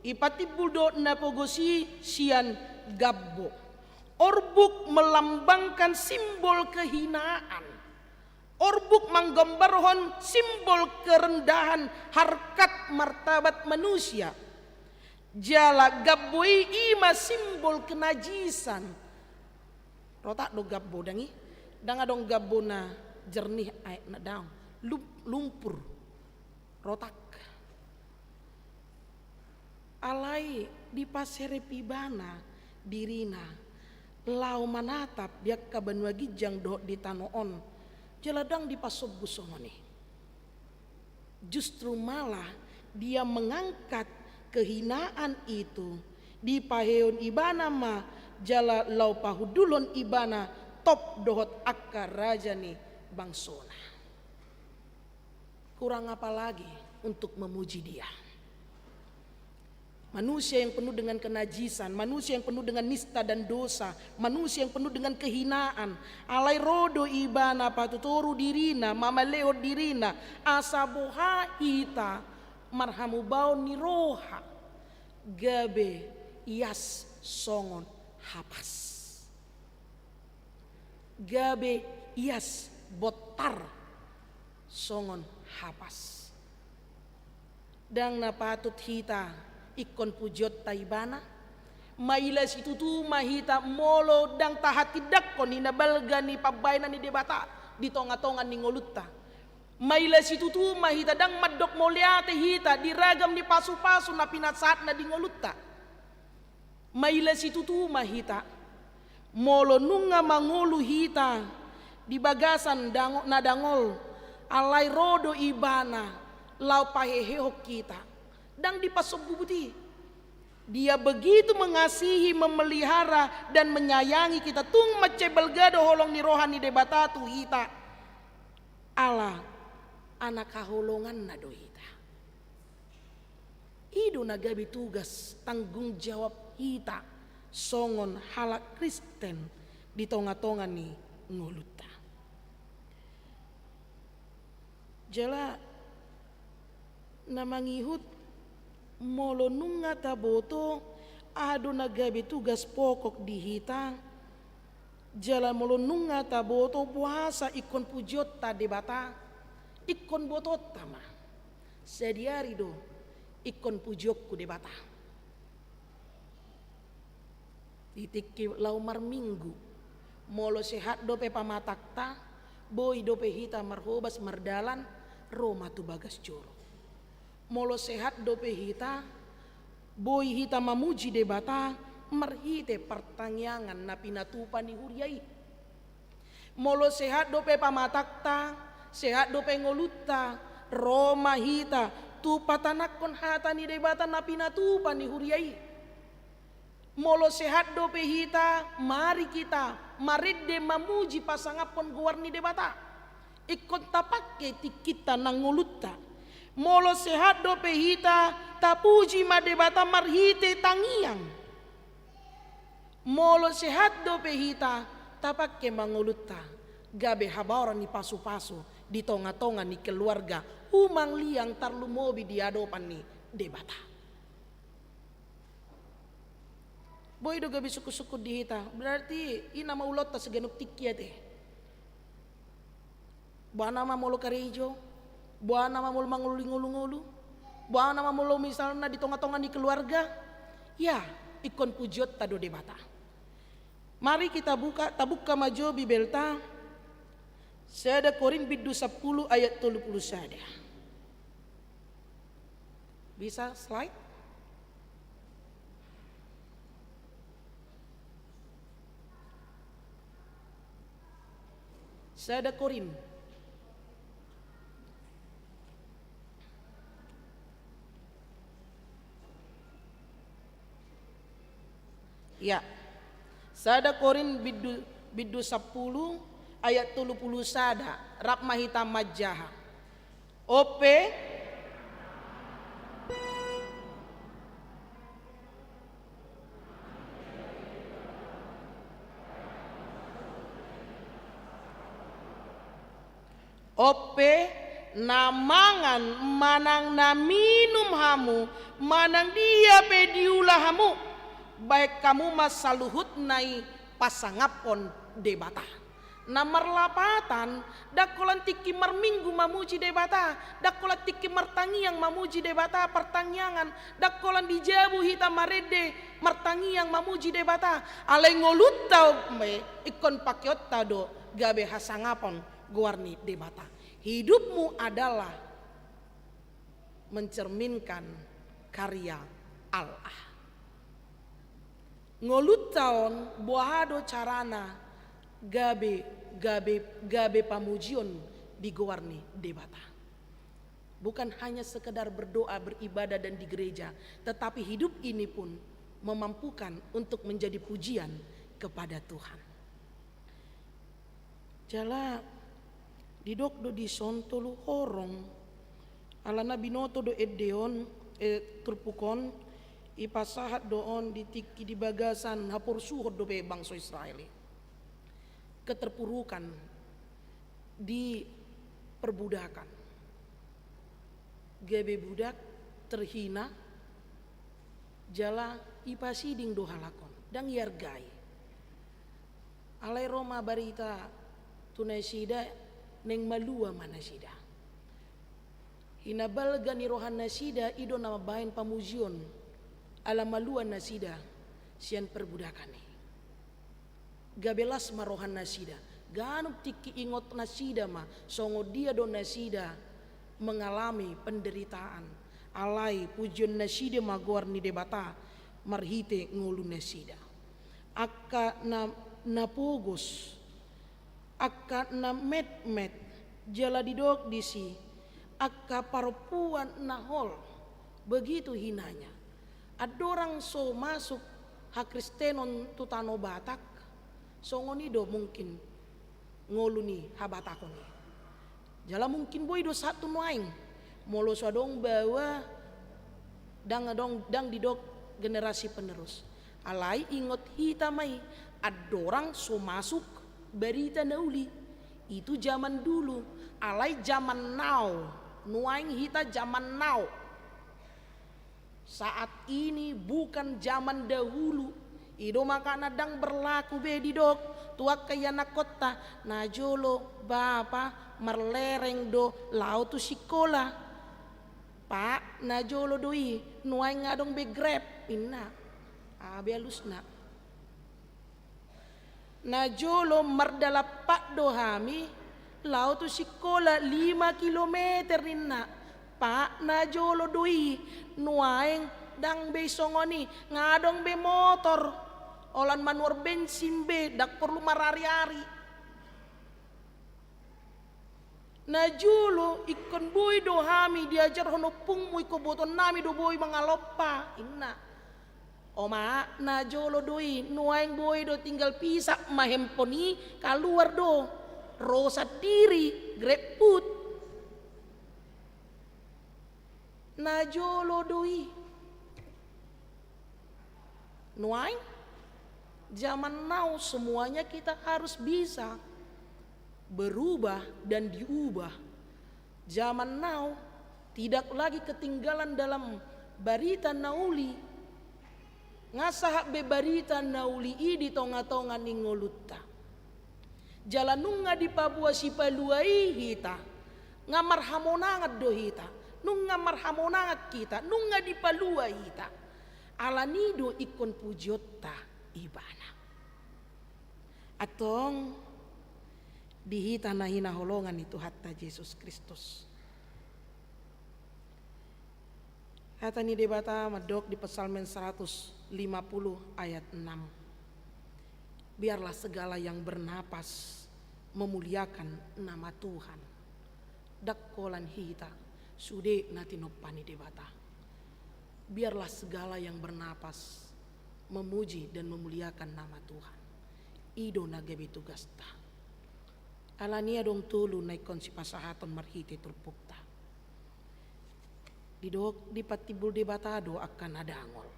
ipatibul do na pogosi sian gabbo. Orbuk melambangkan simbol kehinaan. Orbuk menggambarkan simbol kerendahan harkat martabat manusia. Jala gabboi ima simbol kenajisan. Rotak do gabbo dangi. Danga dong gabbo na jernih ay na daun. Lumpur. Rotak. Alai di pasere pibana dirina. Lau manatap biak kabanwagijang do di tanoon jeladang di pasobu songoni. Justru malah dia mengangkat kehinaan itu di paheon ibana ma jala lau pahudulon ibana top dohot akar raja ni bangsona. Kurang apa lagi untuk memuji dia? Manusia yang penuh dengan kenajisan, manusia yang penuh dengan nista dan dosa, manusia yang penuh dengan kehinaan. Alai rodo ibana patutoru dirina, mamaleo dirina, asaboha ita, marhamu bau niroha, gabe ias songon hapas. Gabe ias botar songon hapas. Dang napatut hita ikon pujot taibana mailas itu tu mahita molo dang tahat tidak kon ni nabalga ni pabayna ni debata di tonga-tongan ni ngolutta mailas itu tu mahita dang madok moliate hita diragam ni pasu-pasu na pinasat na di ngolutta mailas itu tu mahita molo nunga mangulu hita di bagasan na dangol alai rodo ibana lau pahehehok kita dan dipasobubuti. Dia begitu mengasihi, memelihara dan menyayangi kita. Tung macebel gado holong ni rohani debata tu hita. Allah anak kaholongan na do hita. Ido nagabi tugas tanggung jawab hita. Songon halak Kristen di tonga-tonga ni ngoluta. Jala namangihut molo nunga taboto ado nagabi tugas pokok di hita jala molo nunga taboto puasa ikon pujot ta debata ikon botot tama sediari do ikon pujokku debata titik lau marminggu molo sehat dope pamatakta boy dope hita marhobas mardalan Roma tu bagas coro molo sehat dope hita boy hita mamuji debata marhite pertanyaan na pinatupa ni huriai molo sehat dope pamatakta sehat dope ngolutta Roma hita tu patanakon hata ni debata na pinatupa ni huriai molo sehat dope hita mari kita maridde mamuji pasangapon guar ni debata ikon tapake tikita nangolutta molo sehat dope hita tapuji madebata marhite tangiang molo sehat dope hita tapakke mangolutta gabe habauran ni pasu-pasu di tonga-tonga ni keluarga umang liang tarlumobi di adopan ni debata boy do gabe suku-suku di hita berarti ina maulot ta segenuk tikia teh bana ma molo karejo buana mamul mangulu-ngulu-ngulu buana mamul misalnya di tonga-tonga di keluarga ya ikon pujot tado debata mari kita buka majo bibelta Seda Korin biddu 10 ayat 30 sada bisa slide Seda Korin ya, Sada Korin biddu 10 ayat 30 sada rap mahita majaha. Ope namangan manang na minum hamu manang dia pediulah hamu baik kamu masaluhut nai pasangapon debata namar lapatan dakolan tiki marminggu mamuji debata dakolan tiki martangiang mamuji debata pertanyaan dakolan dijabu hita marede martangiang mamuji debata ale ngolutau me ikon pakiot tado gabe hasangapon guarni debata hidupmu adalah mencerminkan karya Allah ngolutaon buahado carana gabe gabe pamujion di gowarni debata. Bukan hanya sekedar berdoa, beribadah dan di gereja, tetapi hidup ini pun memampukan untuk menjadi pujian kepada Tuhan. Jala didok do di sontolu horong alana binoto do edeon turpukon ipasahat doon ditiki di bagasan hapur suhod do be bangsa Israel. Keterpurukan di perbudakan, gabe budak terhina jala ipasiding do halakon dang yargai alai Roma barita tunai sida neng malua mana sida hinabal gani rohan nasida ido nama bahin pamuzion ala malua nasida sian perbudakane gabelas marohan nasida ganuk tiki ingot nasida ma songo dia do nasida mengalami penderitaan alai pujian nasida magor ni debata marhite ngulu nasida akka na pogos akka na met jala didok disi akka perempuan nahol begitu hinanya adorang so masuk hakristenon tutano Batak songonido mungkin ngoluni habatakoni jala mungkin boy do satu nuaing molo sadong bawa dang didok generasi penerus alai ingot hitamai adorang so masuk berita nauli itu zaman dulu alai zaman now nuaing hita zaman now saat ini bukan zaman dahulu ido makana dang berlaku be didok tuak kaya nakota na jolo bapa marlereng do laut tu sikola pak na jolo doi nuai ngadong be grab inna abe alusna na jolo mardala pak do hami laut tu sikola 5 kilometer inna pak na jolo doi nuaeng dang be songoni ngadong be motor olan manuar bensin be dak perlu marari-ari na jolo ikon boy do hami diajar hono pungmu iko boton nami do boy mangaloppa inna oma na jolo doi nuaeng boy do tinggal pisak mahemponi keluar do rosa diri greput na jolo doi nuaeng zaman now semuanya kita harus bisa berubah dan diubah. Zaman now tidak lagi ketinggalan dalam barita nauli. Ngasah be barita nauli di tonga-tonga ningolutta. Jalanunga di Papua sipaluai hita. Ngamar hamonangat do hita. Nung ngamar hamonangat kita. Nunga di palua hita. Alanido ikon pujotta ibana atong dihita na hinaholongan itu hatta Yesus Kristus kata ni debata madok di Psalmen 150 ayat 6 biarlah segala yang bernapas memuliakan nama Tuhan dakkolan hita sude natinopani debata biarlah segala yang bernapas memuji dan memuliakan nama Tuhan. Ido nagabi tugasta. Alania dong tulu naikon si pasahaton marhite turpukta. Didok di patibul debatado akan adangol.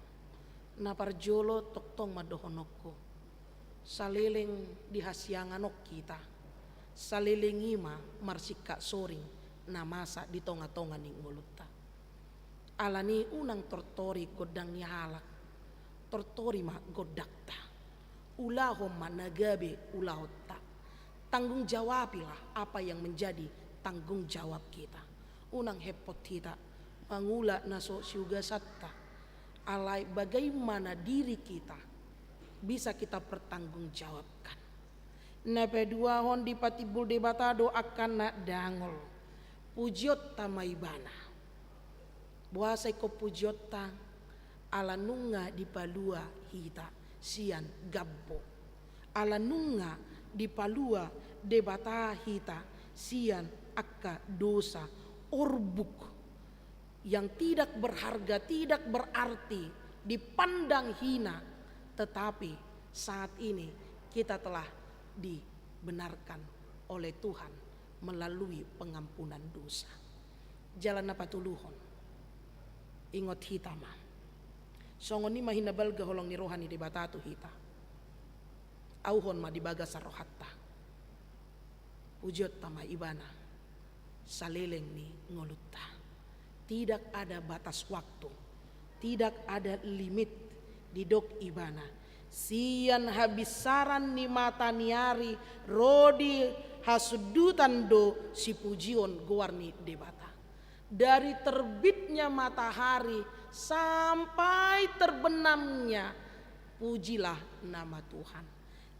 Naparjolo toktong madohonokko. Saliling dihasyanganok kita. Saliling ima marsika soring namasa di tonga-tonga ning ngolutta. Alani unang tortori godang nyalak. Tortori ma godakta ulahom managabe ulahota tanggung jawabilah apa yang menjadi tanggung jawab kita unang hepot kita mangula naso syuga satta alai bagaimana diri kita bisa kita pertanggungjawabkan na pedua hon di patibul debatado akan na dangol pujiot tamaibana buasai ko pujiot tang alanunga di palua hita sian gabbo alanunga di palua debata hita sian akka dosa orbuk yang tidak berharga, tidak berarti, dipandang hina, tetapi saat ini kita telah dibenarkan oleh Tuhan melalui pengampunan dosa. Jalan apa tuluhon? Ingot hita mah. Songon ni mahina balga holong ni rohani di batatu hita. Auhon ma dibaga sarohatta. Pujiot tama ibana. Saleleng ni ngolutta. Tidak ada batas waktu. Tidak ada limit di dok ibana. Sian habisaran ni mata niari rodi hasudutan do si pujion guarni debata. Dari terbitnya matahari sampai terbenamnya, pujilah nama Tuhan.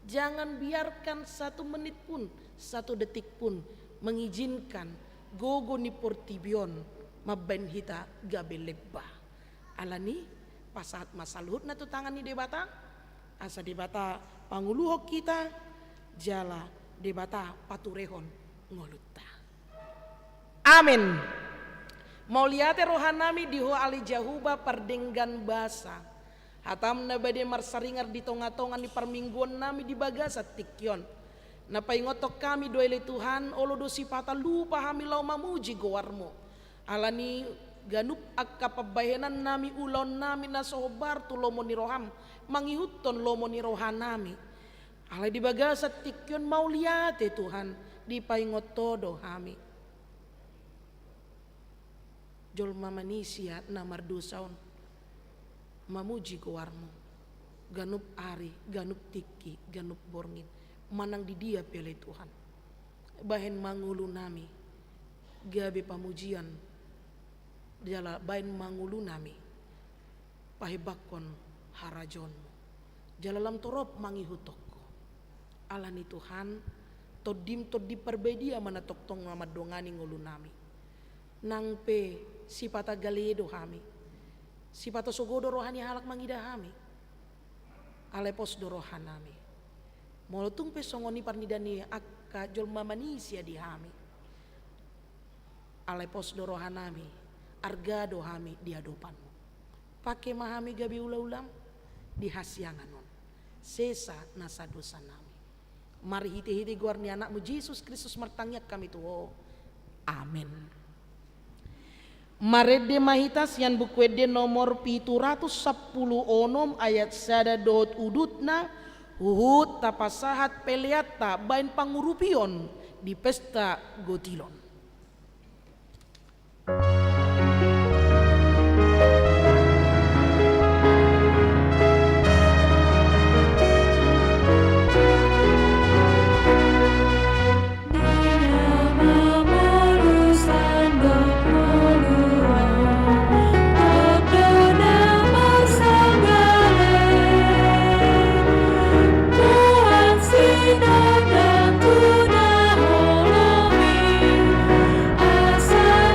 Jangan biarkan 1 menit pun, 1 detik pun mengizinkan gogo ni portibion maben hita gabe lebba. Alani pasaat masaluhut na tu tangan ni debata, asa debata panguluhok kita, jala debata paturehon ngolutta. Amin. Mau liate rohanami diho ali jahuba perdenggan basa. Hatam na bade marsaringar di tonga-tongan di permingguan nami di bagasa tikyon. Na paingotok kami doele Tuhan olo dosi pata lupa hamilau mamuji gowarmo. Alani ganup akka pabayanan nami ulon nami na sobar tu lomo ni roham. Mangihuton lomo ni rohan nami. Alai di bagasa tikyon mau liate Tuhan di paingotodo hami. Jol mamanisia na mardusaon mamuji gowarmo ganup ari ganup tiki ganup borngin manang di dia pele Tuhan bahen mangulu nami gabe pamujian jala bahen mangulu nami pahebakon harajonmu jalalam torop mangihutokko alani Tuhan todim perbedia manatok tong mamadongani ngulu nami nang pe sipata galedo hami sipata sogodo rohani halak mangida hami alepos do rohanami molotung pe songoni parnidani akka jolma manisia di hami alepos do rohanami arga do hami di hadapanmu pake mahami gabi ulam di hasyanganon sesa nasa dosa nami mari hiti guarni anakmu Yesus Kristus martangyak kami tuho amin. Marede mahitas yan bukwede nomor 710 onom ayat sada dot udutna uhut tapasahat peleata bain pangurupion di pesta gotilon. Asa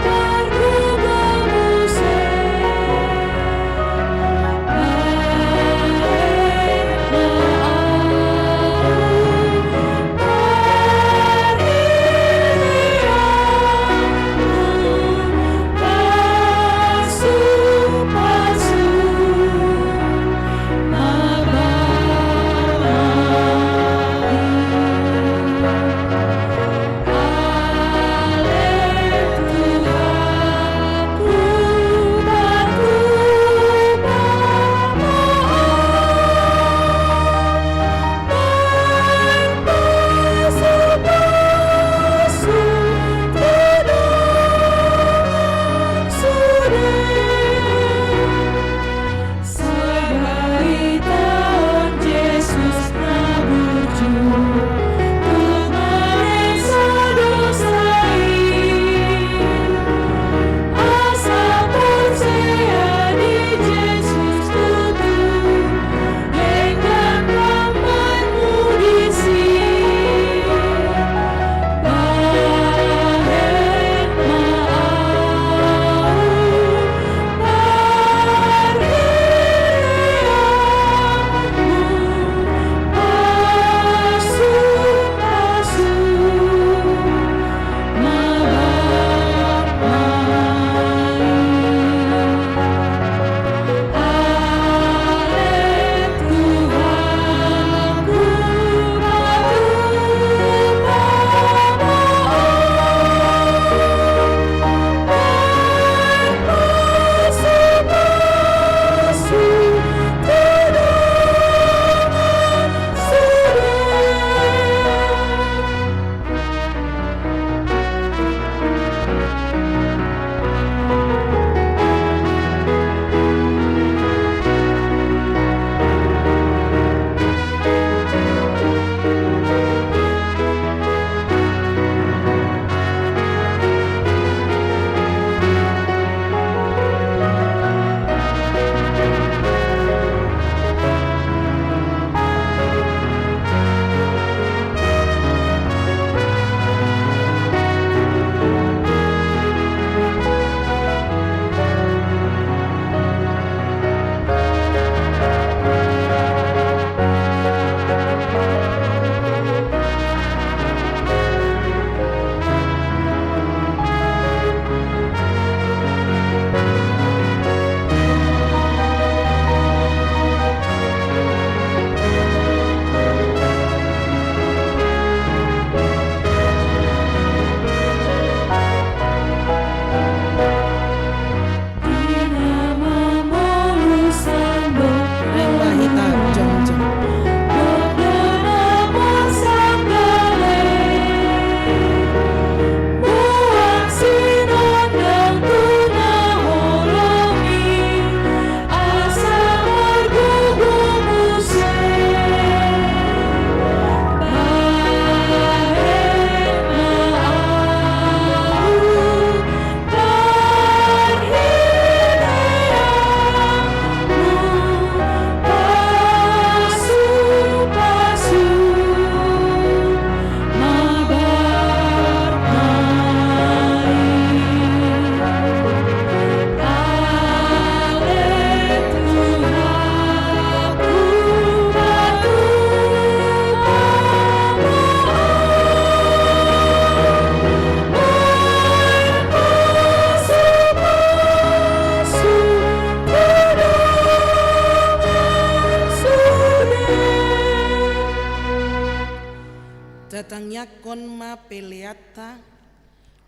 na peleata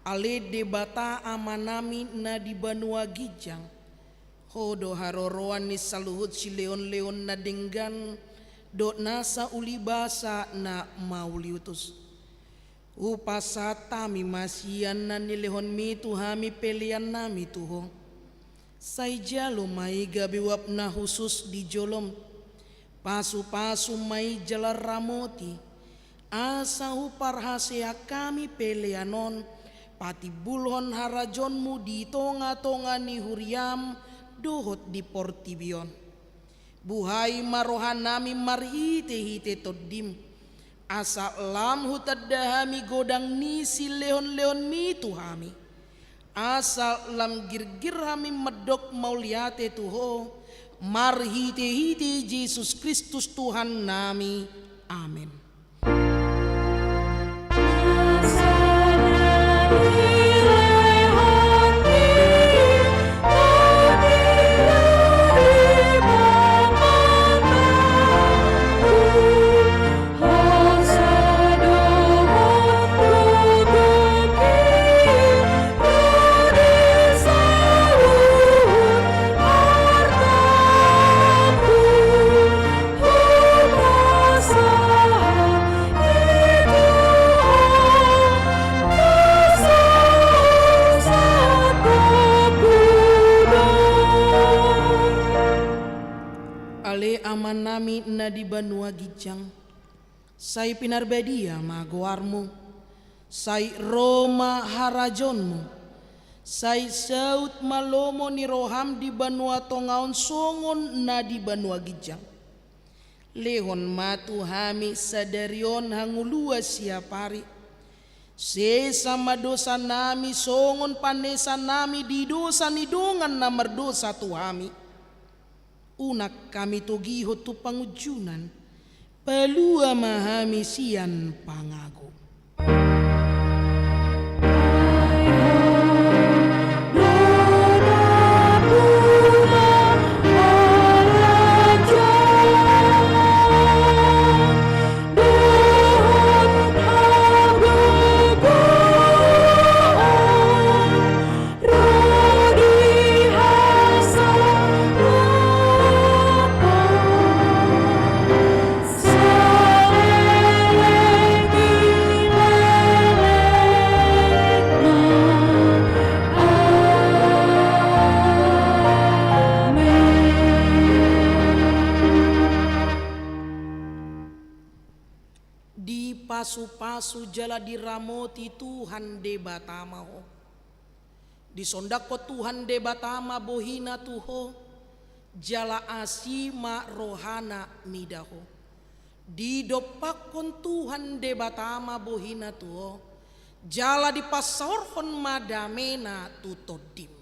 ale debata amanami na di Banua Gijang hodo haroroan ni saluhut si leon-leon na denggan do nasa ulibasa na mauliutus upasa mi masian na nilehon mi tuhami pelian nami tuho say jalo may gabiwap na husus di jolom pasu-pasu may jalar ramoti asa huparhasea kami peleanon pati bulhon harajonmu di tonga-tonga ni huriam dohot di portibion buhay marohan nami marhite-hite toddim asa lam hutadahami godang ni si leon-leon mi tuhami asa lam girgir hami medok mauliate tuho marhite-hite Yesus Kristus Tuhan nami amin. Aman nami na di Banua Gijang say pinarbedia magoarmu say Roma harajonmu say saut malomo ni roham di Banua Tongaon songon na di Banua Gijang lehon matu hami sadarion hangulua siapari sesama dosa nami songon panesa nami di dosa nidungan na merdosa tuhami unak kami togiho tu pangujunan palua mahami sian pangago pasu-pasu jala diramoti Tuhan debatama ho disondak ko Tuhan debatama bohina tuho jala asima rohana midaho didopakon Tuhan debatama bohina tuho jala dipasorhon madamena tutodim